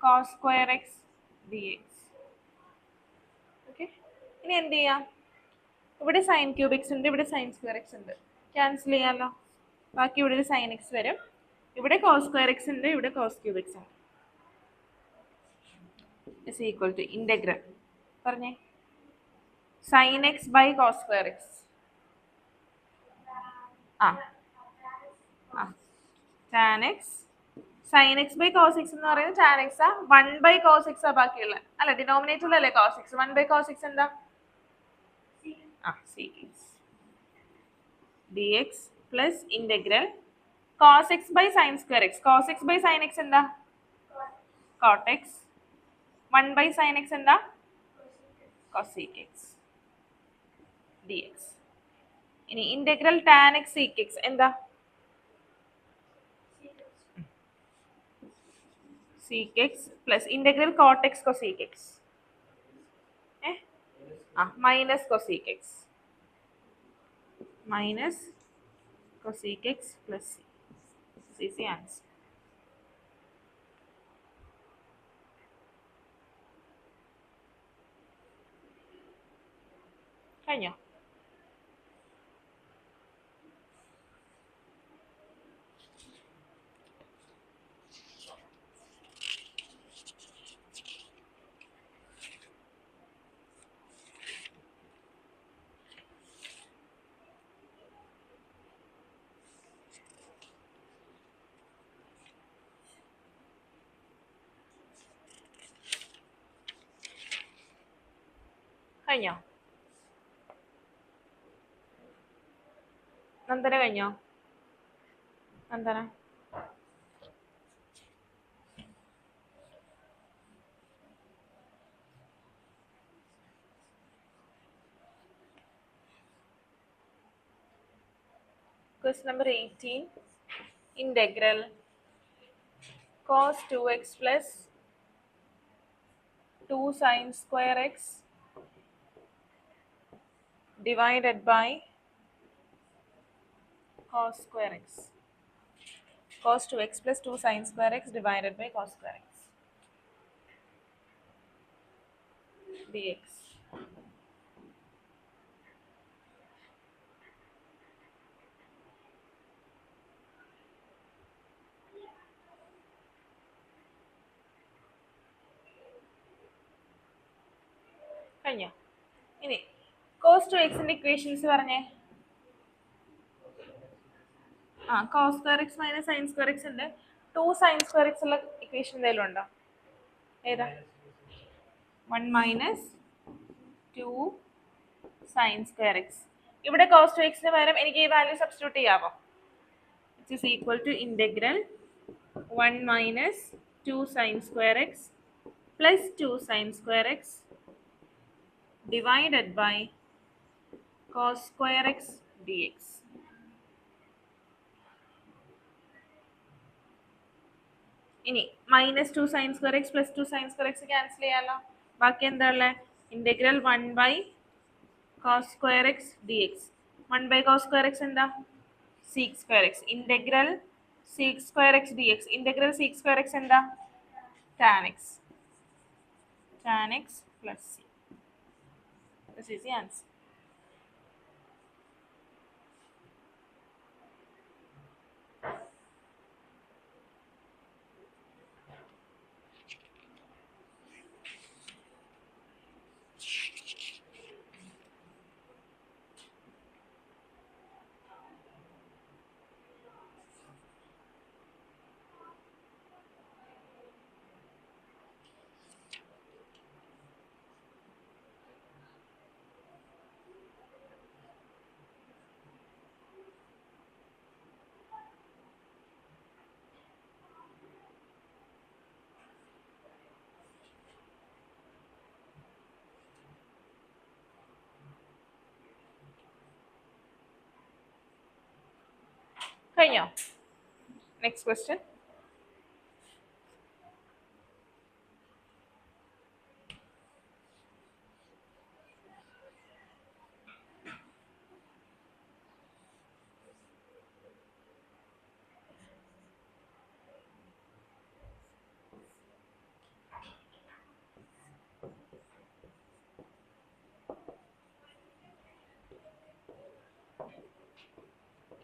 cos square x D X. Okay, ഇനി എന്ത് ചെയ്യാം? ഇവിടെ സൈൻ ക്യൂബ് എക്സ് ഉണ്ട്, ഇവിടെ സൈൻ സ്ക്വയർ എക്സ് ഉണ്ട്, ക്യാൻസൽ ചെയ്യാമല്ലോ. ബാക്കി ഇവിടെ ഒരു സൈൻ എക്സ് വരും, ഇവിടെ കോസ് സ്ക്വയർ എക്സ് ഉണ്ട്, ഇവിടെ കോസ് ക്യൂബ് എക്സ് ഉണ്ട്. ഇസ് ഈക്വൽ ടു ഇൻ്റഗ്രൽ പറഞ്ഞേ sine X by cos square X. Tan X sine X by cos X എന്ന് പറയുന്നത് ടാൻ എക്സ് ആ, 1 ബൈ കോസ് എക്സ് ആ ബാക്കിയുള്ള, അല്ല ഡിനോമിനേറ്ററിലല്ലേ cos x, 1 by cos x എന്താ? Sec x D x plus integral cos x by sine square x. Cos x by sine x എന്താ? Cot x. 1 by sine x എന്താ? Cosec x D x. ഇനി integral tan x sec x എന്താ? Sec x plus integral cot x cosec x minus cosec x minus cosec x plus c. Easy answer. കഴിഞ്ഞോ? കഴിഞ്ഞോ? നന്ദന കഴിഞ്ഞോ? Nandana question number 18. Integral cos 2x plus 2 sin square x divided by cos square x. Cos 2x plus 2 sin square x divided by cos square x dx. കഴിഞ്ഞോ? ഇനി cos 2xന്റെ equations പറഞ്ഞേ. cos square x minus sin square x ഉണ്ട്. 2 sin square x ഉള്ള equation എന്തെങ്കിലും ഉണ്ടോ? ഏതാ? 1 minus 2 sin square x. ഇവിടെ cos 2xന് പകരം എനിക്ക് ഈ വാല്യൂ സബ്സ്റ്റിറ്റ്യൂട്ട് ചെയ്യാമോ? Which is equal to integral 1 minus 2 sin square x plus 2 sin square x divided by cos square x dx. ഇനി minus 2 sin square x plus 2 sin square x cancel ചെയ്യാമല്ലോ. ബാക്കി എന്താ ഉള്ളത്? Integral 1 by cos square x dx. 1 by cos square x എന്താ? sec square x. Integral sec square x dx. Integral sec square x എന്താ? tan x. tan x plus c. This is the answer. കഴിഞ്ഞോ? Next question.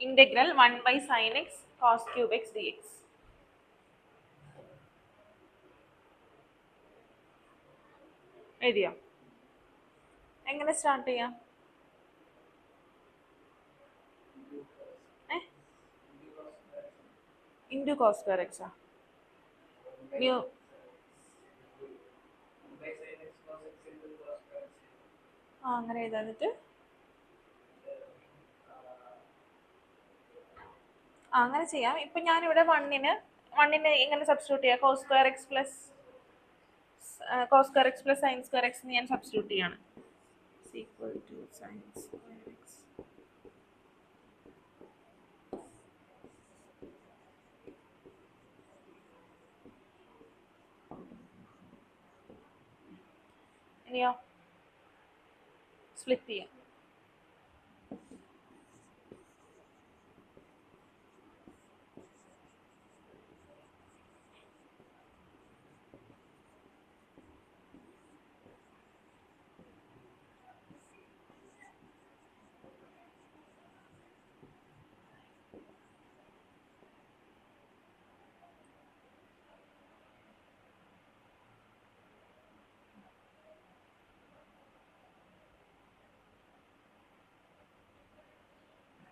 Integral 1 by sin x cos cube x dx. എഴുതിയോ? എങ്ങനെ start ചെയ്യാം? Into cos square എക്സാ new അങ്ങനെ എഴുതാന്നിട്ട് അങ്ങനെ ചെയ്യാം. ഇപ്പം ഞാനിവിടെ വണ്ണിന് എങ്ങനെ സബ്സ്റ്റിറ്റ്യൂട്ട് ചെയ്യാം? Cos square X plus sine square X ഞാൻ സബ്സ്റ്റിറ്റ്യൂട്ട് ചെയ്യാണ്. Equal to sine square X ഇനിയോ സ്പ്ലിറ്റ് ചെയ്യാം.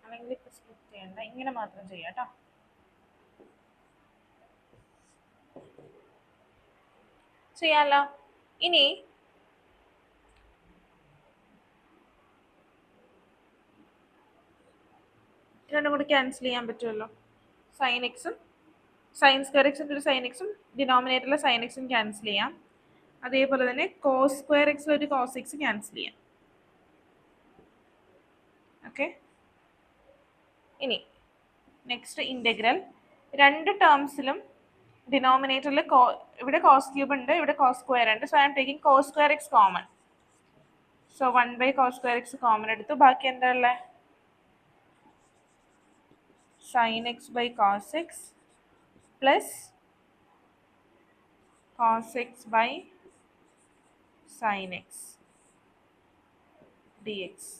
അല്ലെങ്കിൽ ഇപ്പം സ്പ്ലിറ്റ് ചെയ്യണ്ട, ഇങ്ങനെ മാത്രം ചെയ്യാം കേട്ടോ. ചെയ്യാലോ. ഇനി രണ്ടും കൂടി ക്യാൻസൽ ചെയ്യാൻ പറ്റുമല്ലോ. സൈൻ എക്സും സൈൻ സ്ക്വയർ എക്സിൻ്റെ ഒരു സൈൻ എക്സും ഡിനോമിനേറ്ററിലെ സൈൻ എക്സും ക്യാൻസൽ ചെയ്യാം. അതേപോലെ തന്നെ കോസ് സ്ക്വയർ എക്സിൽ ഒരു കോസ് എക്സ് ക്യാൻസൽ ചെയ്യാം. ഓക്കെ. ഇനി നെക്സ്റ്റ് ഇൻ്റഗ്രൽ രണ്ട് ടേംസിലും ഡിനോമിനേറ്ററിൽ ഇവിടെ കോസ് ക്യൂബ് ഉണ്ട്, ഇവിടെ കോസ് സ്ക്വയർ ഉണ്ട്. So I'm taking cos square x common. So 1 by cos square x common എടുത്തു. ബാക്കി എന്താ ഉള്ളത്? Sine X by cos x plus cos x by sine x D x.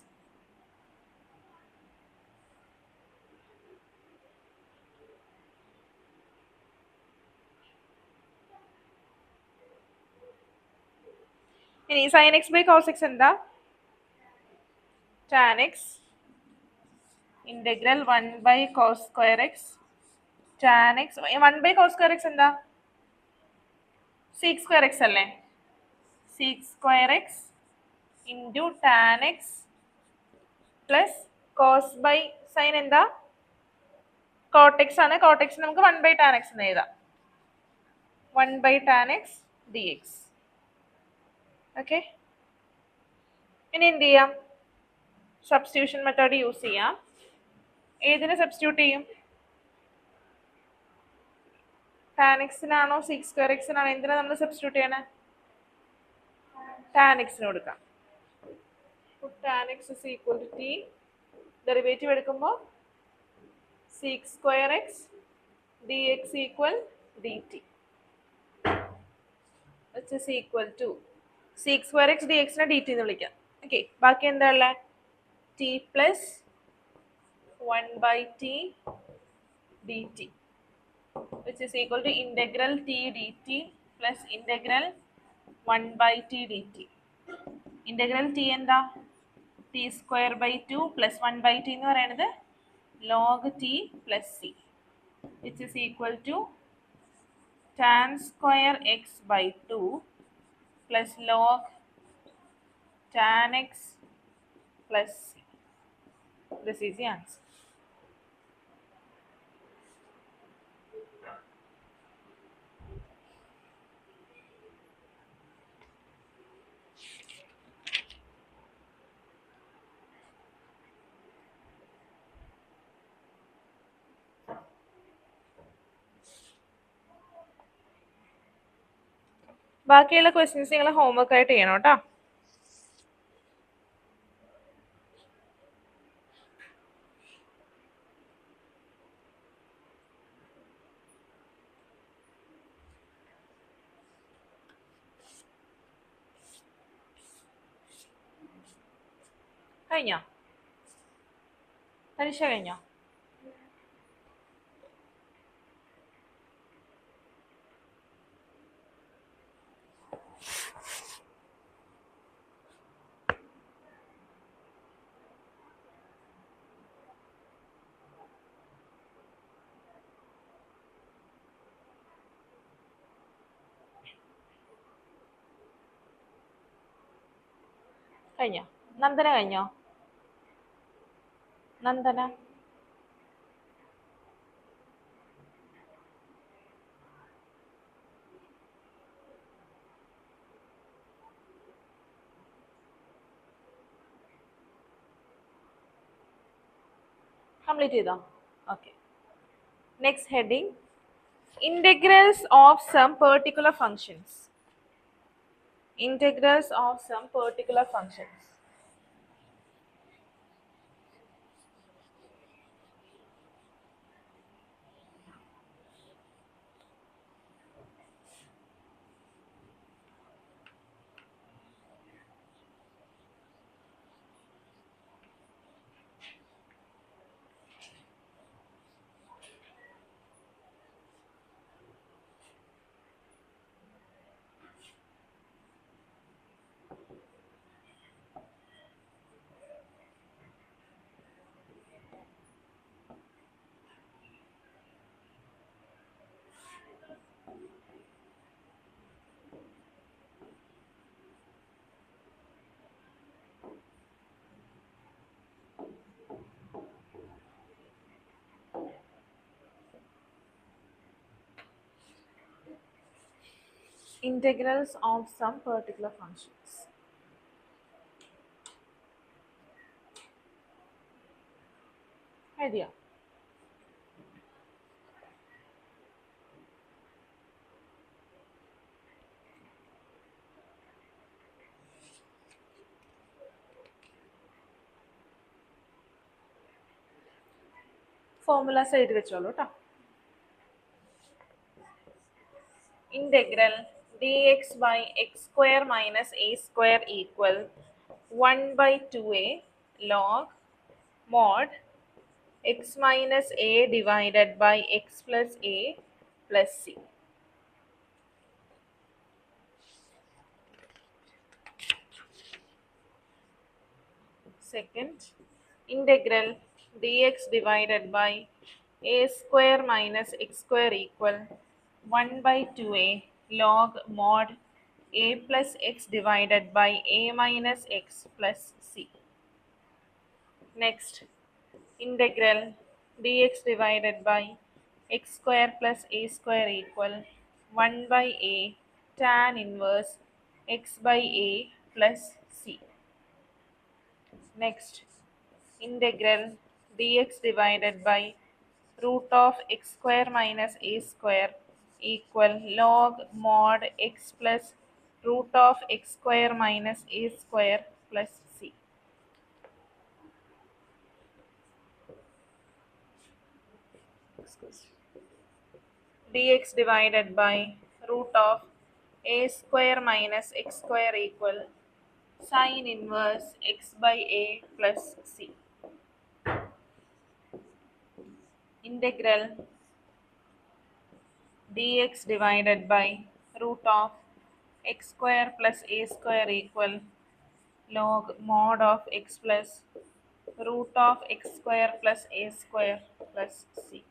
ഇനി sine X by cos x എന്താ? Tan x integral 1 by cos square X tan X. 1 by cos square X എന്താ? Sec square X അല്ലേ? Sec square X into tan X plus cos by sine എന്താ? Cot X ആണ്. Cot X നമുക്ക് 1 by tan X എന്ന് എഴുതാം. 1 by tan X D X. Okay. ഇനി എന്ത് ചെയ്യാം? സബ്സ്റ്റിറ്റ്യൂഷൻ മെത്തേഡ് യൂസ് ചെയ്യാം. ഏതിനെ സബ്സ്റ്റിറ്റ്യൂട്ട് ചെയ്യും? ടാൻ എക്സിനാണോ സീക്ക് സ്ക്വയർ എക്സിനാണോ? എന്തിനാണ് നമ്മൾ സബ്സ്റ്റിറ്റ്യൂട്ട് ചെയ്യണേ? ടാൻ എക്സിന് കൊടുക്കാം. Tan x is equal to t. Derivative എടുക്കുമ്പോൾ sec square x D X equal D t, which is equal to sec square x dx നെ dt എന്ന് വിളിക്കാം. ഓക്കെ, ബാക്കി എന്താ ഉള്ളത്? t plus 1 by t dt which is equal to integral t dt plus integral 1 by t dt. Integral t എന്താ? t square by 2 plus 1 by t എന്ന് പറയുന്നത് log t plus c which is equal to tan square x by 2 plus log tan x plus c. This is the answer. ബാക്കിയുള്ള questions നിങ്ങൾ homework ആയിട്ട് ചെയ്യണം കേട്ടോ. കഴിഞ്ഞോ? പരീക്ഷ കഴിഞ്ഞോ? കഴിഞ്ഞോ? നന്ദന കഴിഞ്ഞോ? നന്ദന കംപ്ലീറ്റ് ചെയ്തോ? Okay. Next heading integrals of some particular functions. Integrals of some particular functions. Integrals of some particular functions. Idea. Formulas എഴുതി വെച്ചോളൂ കേട്ടോ. Integral dx by x square minus a square equal 1 by 2a log mod x minus a divided by x plus a plus c. Second, integral dx divided by a square minus x square equal 1 by 2a log mod a plus x divided by a minus x plus c. Next, integral dx divided by x square plus a square equal 1 by a tan inverse x by a plus c. Next, integral dx divided by root of x square minus a square equal log mod x plus root of x square minus a square plus c. Dx divided by root of a square minus x square equal sin inverse x by a plus c. Integral dx divided by root of x square plus a square equal log mod of x plus root of x square plus a square plus c.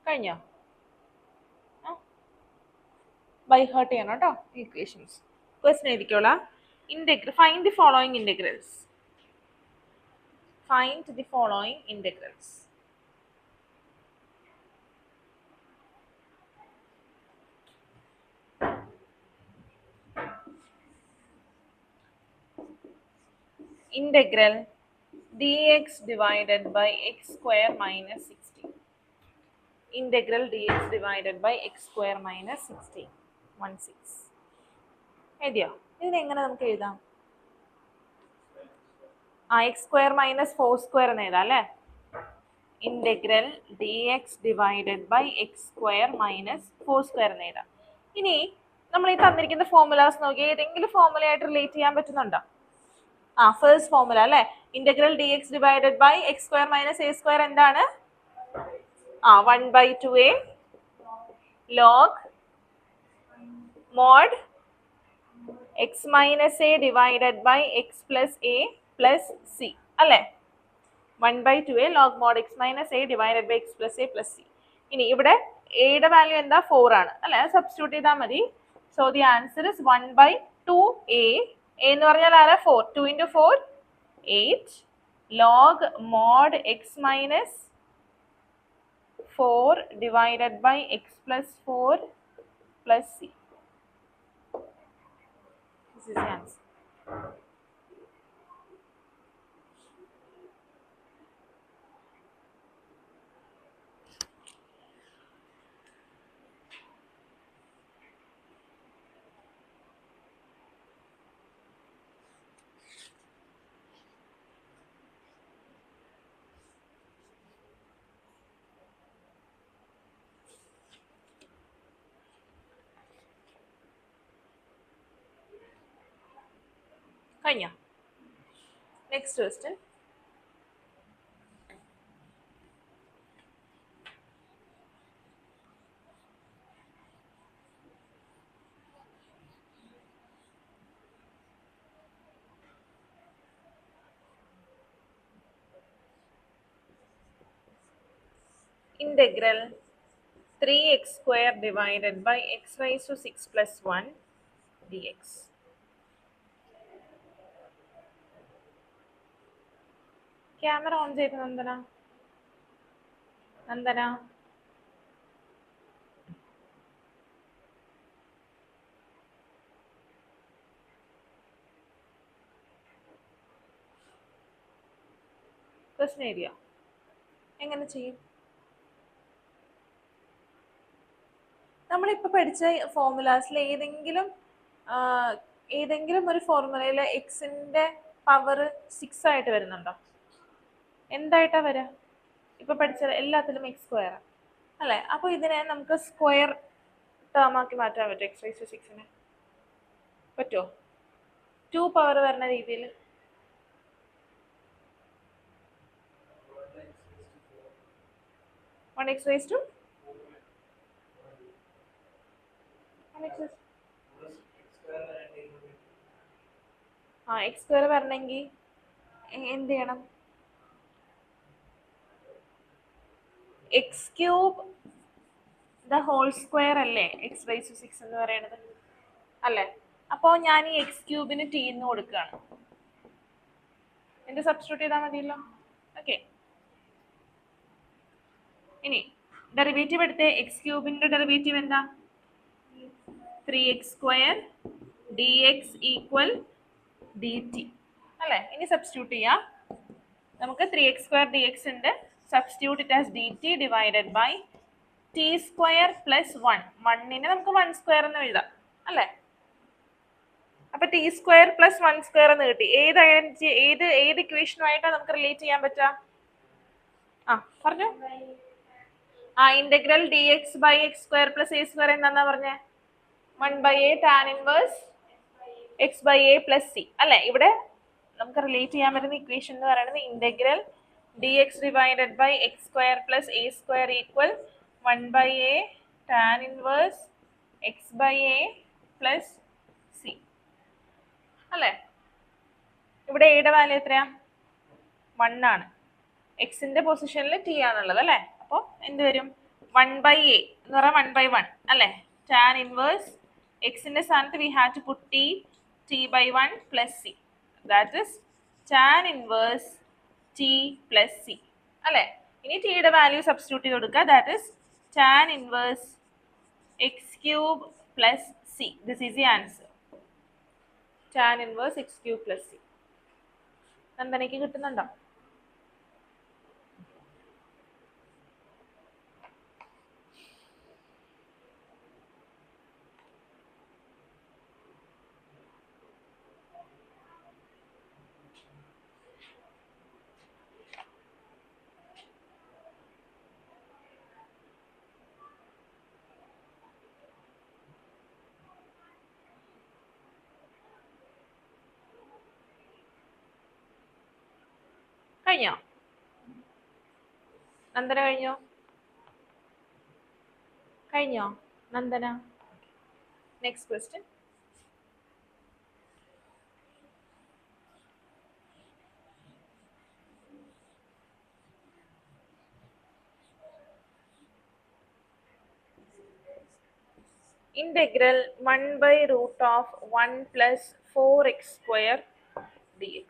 കഴിഞ്ഞോ? By heart ചെയ്യണം കേട്ടോ equations. Question എഴുതിക്കോളാം. Find the following integrals. Find the following integrals. Integral dx divided by x square minus 16. Integral dx divided by x square minus 16. 16. എഴുതിയോ? ഇതിനെങ്ങനെ നമുക്ക് എഴുതാം? X square minus 4 square എന്ന് എഴുതാം അല്ലേ? Integral D X divided by X square minus 4 square എന്ന് എഴുതാം. ഇനി നമ്മൾ ഈ തന്നിരിക്കുന്ന ഫോർമുലാസ് നോക്കി ഏതെങ്കിലും ഫോർമുലയായിട്ട് റിലേറ്റ് ചെയ്യാൻ പറ്റുന്നുണ്ടോ? ഫസ്റ്റ് ഫോർമുല അല്ലേ? Integral D X divided by X square minus A square എന്താണ്? 1/2a log mod X minus A divided by X plus A plus C അല്ലേ? 1/2a log mod X minus A divided by X plus A plus C. ഇനി ഇവിടെ എയുടെ value എന്താ? 4 ആണ് അല്ലെ? Substitute ചെയ്താൽ മതി. So the answer is 1/2a. a എന്ന് പറഞ്ഞാൽ ആരാ? 4. 2 into 4 8 log mod X minus 4 divided by x plus 4 plus c. This is the answer. കഴിഞ്ഞോ? Next question. Integral 3x square divided by x raised to 6 plus 1 dx. Camera on ചെയ്ത് Nandana. Nandana question area എങ്ങനെ ചെയ്യും? നമ്മളിപ്പോൾ പഠിച്ച ഫോർമുലാസിൽ ഏതെങ്കിലും ഒരു ഫോർമുലയിൽ എക്സിന്റെ പവർ 6 ആയിട്ട് വരുന്നുണ്ടോ? എന്തായിട്ടാ വരിക? ഇപ്പൊ പഠിച്ച എല്ലാത്തിലും എക്സ് സ്ക്വയർ അല്ലേ? അപ്പോൾ ഇതിനെ നമുക്ക് സ്ക്വയർ ടേം ആക്കി മാറ്റാൻ പറ്റും. എക്സ് റൈസ് ടു 6 പറ്റുമോ? 2 പവർ വരുന്ന രീതിയിൽ 1 x raised to 1 x X square വരണമെങ്കിൽ എന്ത് ചെയ്യണം? X cube the whole square അല്ലേ എക്സ് റൈസ് ടു 6 എന്ന് പറയണത് അല്ലേ? അപ്പോൾ ഞാൻ ഈ എക്സ് ക്യൂബിന് ടി എന്ന് കൊടുക്കുകയാണ്. എന്ത് സബ്സ്റ്റിറ്റ്യൂട്ട് ചെയ്താൽ മതിയല്ലോ. ഓക്കെ, ഇനി ഡെറിവേറ്റീവ് എടുത്ത് എക്സ് ക്യൂബിന്റെ ഡെറിവേറ്റീവ് എന്താ? 3x square D X equal D T അല്ലേ? ഇനി സബ്സ്റ്റിറ്റ്യൂട്ട് ചെയ്യാം. നമുക്ക് 3x സ്ക്വയർ ഡി എക്സ് ഉണ്ട്. Substitute it as D T divided by T square plus 1. 1നെ നമുക്ക് 1 സ്ക്വയർ എന്ന് എഴുതാം അല്ലേ? അപ്പൊ ടി സ്ക്വയർ പ്ലസ് 1 സ്ക്വയർ എന്ന് കിട്ടി. ഏത് ഇക്വേഷനുമായിട്ടാണ് നമുക്ക് റിലേറ്റ് ചെയ്യാൻ പറ്റുക? പറഞ്ഞു. Integral D X by X square plus A square എന്താ പറഞ്ഞേ? 1/a tan inverse X by A plus C അല്ലെ? ഇവിടെ നമുക്ക് റിലേറ്റ് ചെയ്യാൻ പറ്റുന്ന ഇക്വേഷൻ എന്ന് പറയുന്നത് integral D X divided by X square plus A square equal 1/a tan inverse X by A plus C അല്ലേ? ഇവിടെ എയുടെ വാല്യൂ എത്രയാ? 1 ആണ്. എക്സിന്റെ പൊസിഷനിൽ ടി ആണുള്ളത് അല്ലേ? അപ്പോൾ എന്ത് വരും? 1/a എന്ന് പറഞ്ഞാൽ 1/1 അല്ലേ? ടാൻ ഇൻവേഴ്സ് എക്സിന്റെ സ്ഥാനത്ത് we have to put t by 1 plus c, that is tan inverse t plus C അല്ലേ? ഇനി ടിയുടെ വാല്യൂ സബ്സ്റ്റിറ്റ്യൂട്ട് ചെയ്ത് കൊടുക്കുക, that is tan inverse x cube plus c. This is the answer. Tan inverse x cube plus c. നന്ദനയ്ക്ക് കിട്ടുന്നുണ്ടോ? കഴിഞ്ഞോ? നന്ദന കഴിഞ്ഞോ? കഴിഞ്ഞോ Nandana? Next question. Integral 1/√1 plus 4x square dx.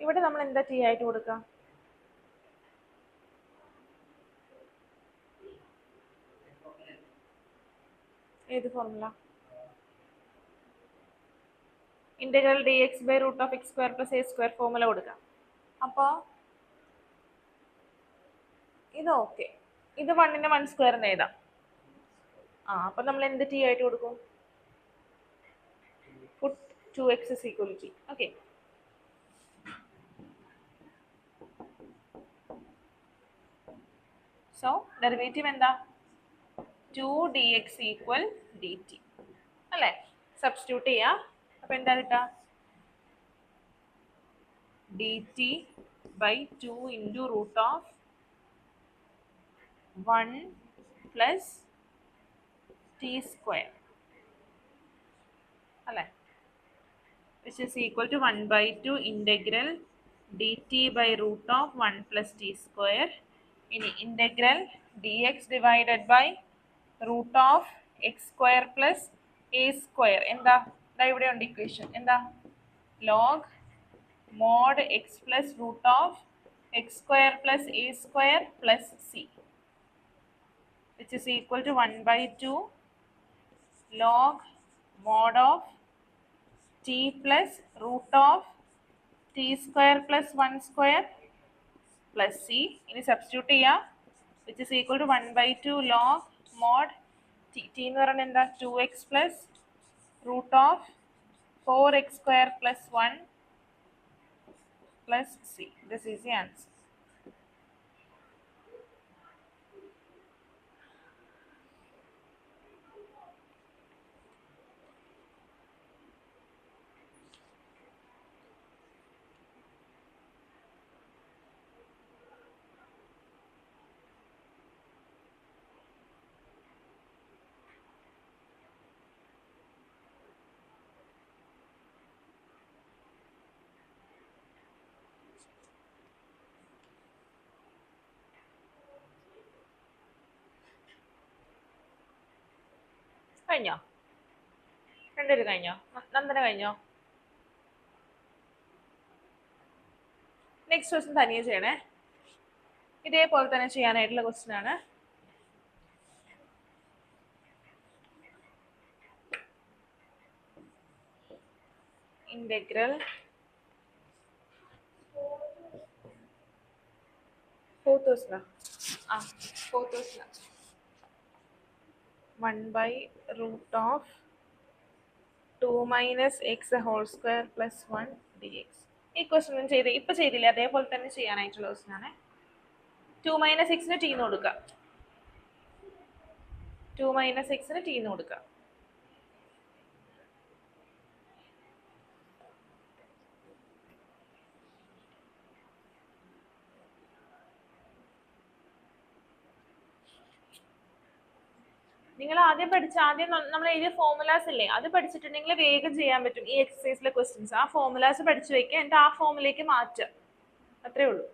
ഇവിടെ നമ്മൾ എന്താ ടി ആയിട്ട് കൊടുക്കാം? ഏത് formula? Integral D X by root of X square plus A square formula കൊടുക്കാം. അപ്പോൾ ഇത് ഓക്കെ, ഇത് 1നെ 1 സ്ക്വയർ എന്ന് എഴുതാം. അപ്പൊ നമ്മൾ എന്ത് ടി ആയിട്ട് കൊടുക്കും? Put 2x is equal to t. Okay, so derivative എന്താ? 2dx ഈക്വൽ dt അല്ലേ? സബ്സ്റ്റിറ്റ്യൂട്ട് ചെയ്യാം. അപ്പൊ എന്താ കിട്ടുക? dt by 2 into root of 1 plus t square അല്ലേ? which is equal to 1/2 integral dt by root of 1 plus t square. ഇനി integral dx divided by root of x square plus a square എന്താ? ഇവിടെ ഉണ്ട് equation. എന്താ? log mod x plus root of x square plus a square plus c, which is equal to 1/2 log mod of t plus root of t square plus 1 square plus c. ഇനി substitute ചെയ്യാം, which is equal to 1/2 log mod t. t എന്ന് പറയുന്നത് എന്താ? 2x plus root of 4x square plus 1 plus c. This is the answer. കഴിഞ്ഞോ? രണ്ടുപേരും കഴിഞ്ഞോ? നന്ദന കഴിഞ്ഞോ? Next question തനിയെ ചെയ്യണേ. ഇതേപോലെ തന്നെ ചെയ്യാനായിട്ടുള്ള ക്വസ്റ്റ്യൻ ആണ്. Integral fourth question 1/√2 minus X whole square plus 1 dx. ഈ ക്വസ്റ്റ്യൻ ഇപ്പൊ ചെയ്തില്ലേ അതേപോലെ തന്നെ ചെയ്യാനായിട്ടുള്ള ക്വസ്റ്റ്യൻ ആണ്. 2 മൈനസ് എക്സിന് ടി എന്ന് കൊടുക്കുക. 2 മൈനസ് എക്സിന് ടി എന്ന് കൊടുക്കുക. നിങ്ങൾ ആദ്യം നമ്മൾ എഴുതിയ ഫോർമുലാസ് ഇല്ലേ, അത് പഠിച്ചിട്ടുണ്ടെങ്കിൽ വേഗം ചെയ്യാൻ പറ്റും ഈ എക്സസൈസിലെ ക്വസ്റ്റ്യൻസ്. ആ ഫോർമുലാസ് പഠിച്ചു വെക്കുക, എന്നിട്ട് ആ ഫോമിലേക്ക് മാറ്റുക, അത്രേ ഉള്ളൂ.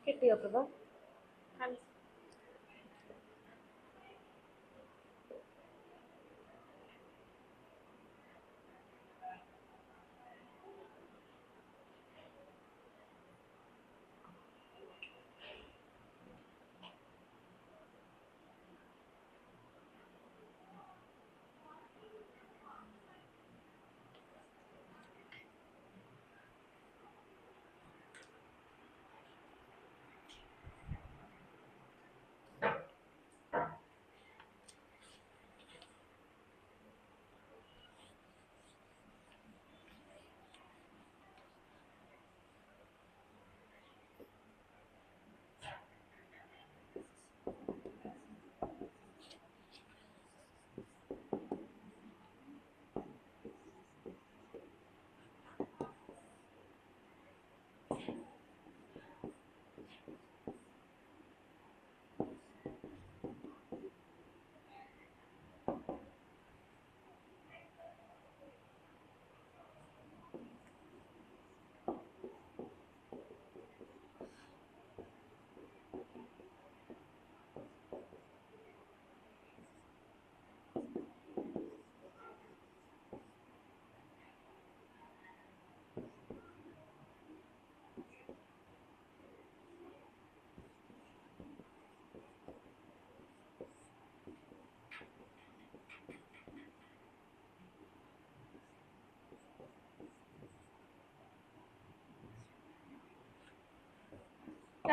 കിട്ടിയോ പ്രഭ?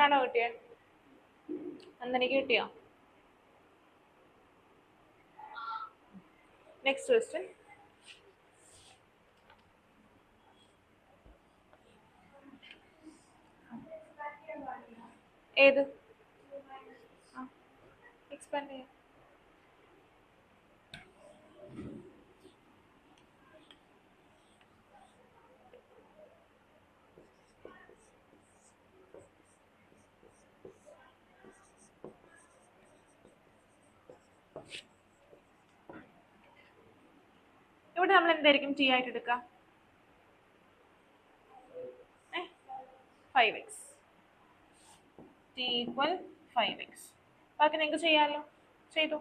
ആണോ കിട്ടിയ? നന്ദനയ്ക്ക് കിട്ടിയോ? Next question. ഏത്? എക്സ്പാൻഡ് ചെയ്യാം. ഇവിടെ നമ്മൾ എന്തായിരിക്കും ടി ആയിട്ട് എടുക്കുക? 5x. T equal 5x. ബാക്കി നിങ്ങൾക്ക് ചെയ്യാമല്ലോ, ചെയ്തു.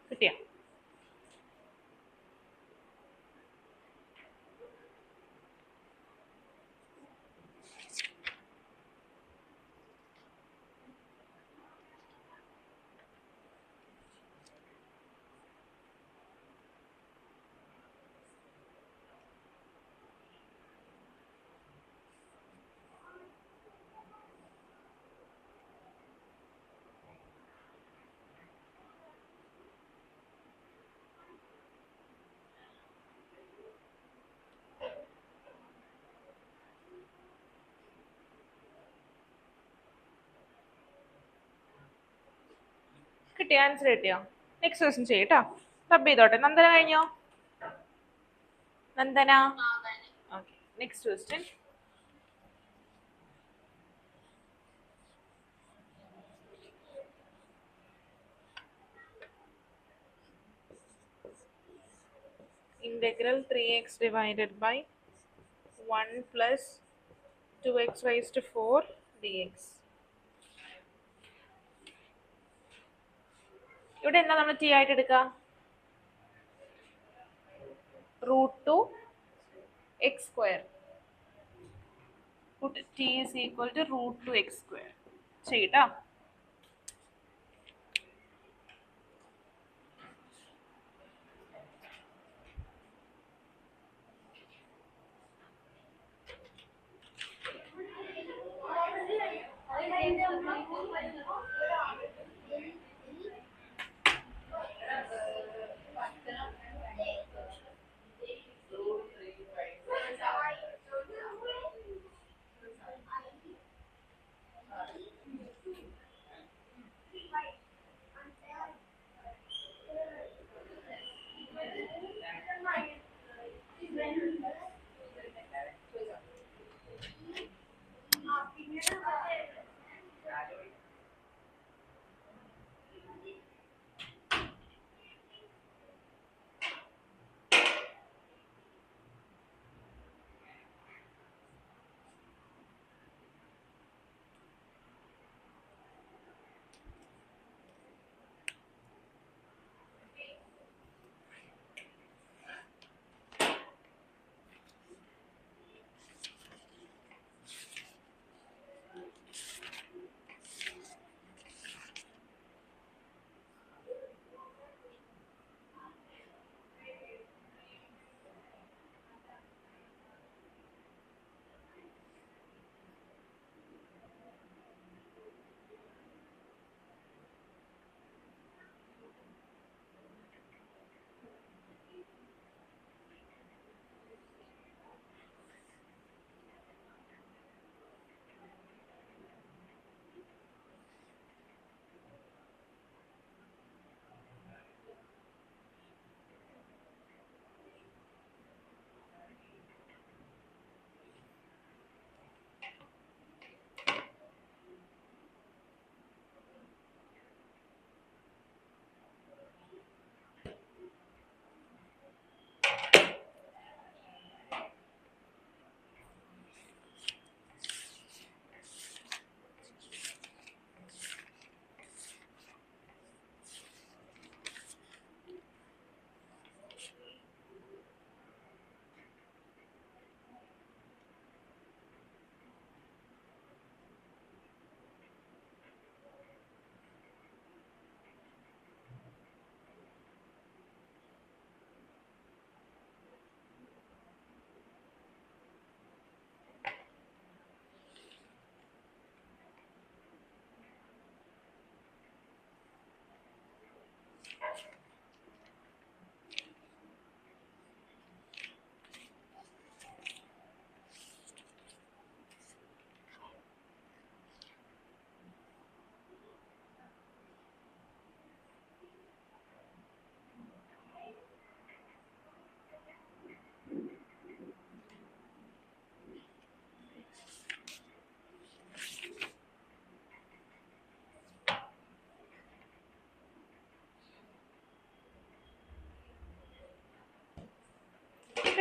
കിട്ടിയ? കിട്ടിയ? ആൻസർ കിട്ടിയോ? നെക്സ്റ്റ് ക്വസ്റ്റ്യൻ ചെയ്യട്ടോ. റബ്ബ് ചെയ്തോട്ടെ. നന്ദന കഴിഞ്ഞോ? Nandana? Okay, next question. Integral 3x divided by 1 plus 2x raised to 4 dx. ഇവിടെ എന്താ നമ്മൾ ടി ആയിട്ട് എടുക്കുക? √2 x square. Put t is equal to √2 x square. ചെയ്യട്ടോ.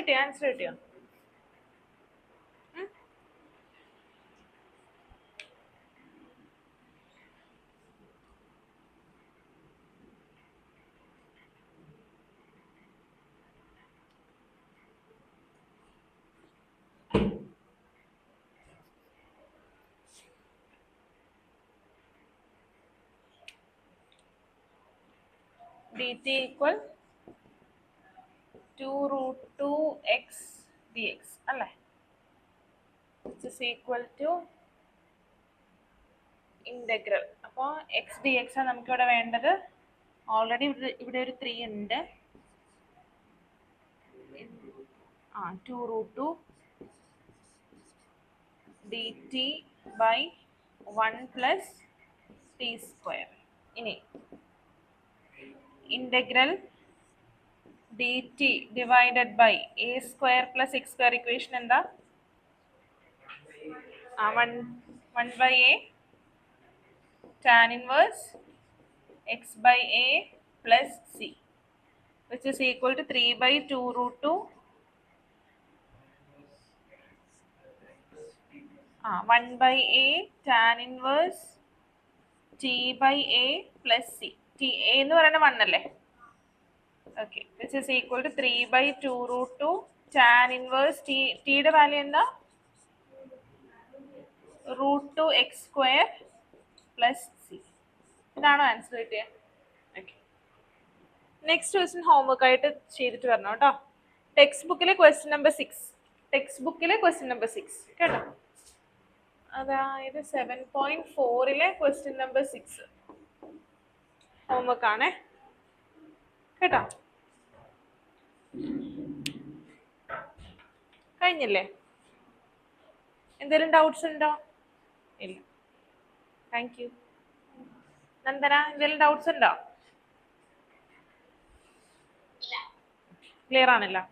കിട്ടിയോ? ആൻസർ കിട്ടിയോ? dt equal 2 root 2x dx അല്ലേ? which is equal to integral. അപ്പോൾ എക്സ് ഡി എക്സ് ആണ് നമുക്കിവിടെ വേണ്ടത്. ഓൾറെഡി ഇവിടെ ഒരു 3 ഉണ്ട്. 2 root 2 dt by 1 plus t square. ഇനി integral dt divided by a square plus x square equation എന്താ? 1 by a tan inverse x by a plus c which is equal to 3 by 2 root 2 1 by a tan inverse t by a plus c. t a എന്ന് പറയുന്നത് 1 അല്ലേ? Okay, which is equal to 3 by 2 root 2 tan inverse t. യുടെ value എന്താ? Root 2 x square plus c. ഇതാണോ answer കിട്ടിയത്? Okay, next question homework ആയിട്ട് ചെയ്തിട്ട് വരണം കേട്ടോ. ടെക്സ്റ്റ് ബുക്കിലെ ക്വസ്റ്റ്യൻ നമ്പർ 6. ടെക്സ്റ്റ് ബുക്കിലെ ക്വസ്റ്റ്യൻ നമ്പർ 6 കേട്ടോ. അതായത് 7.4 ക്വസ്റ്റ്യൻ നമ്പർ 6 ഹോംവർക്ക് ആണേ കേട്ടോ. കഴിഞ്ഞില്ലേ? എന്തെങ്കിലും ഡൗട്ട്സ് ഉണ്ടോ? ഇല്ല. Thank you. നന്ദന, എന്തെങ്കിലും ഡൗട്ട്സ് ഉണ്ടോ? ക്ലിയർ ആണല്ലോ.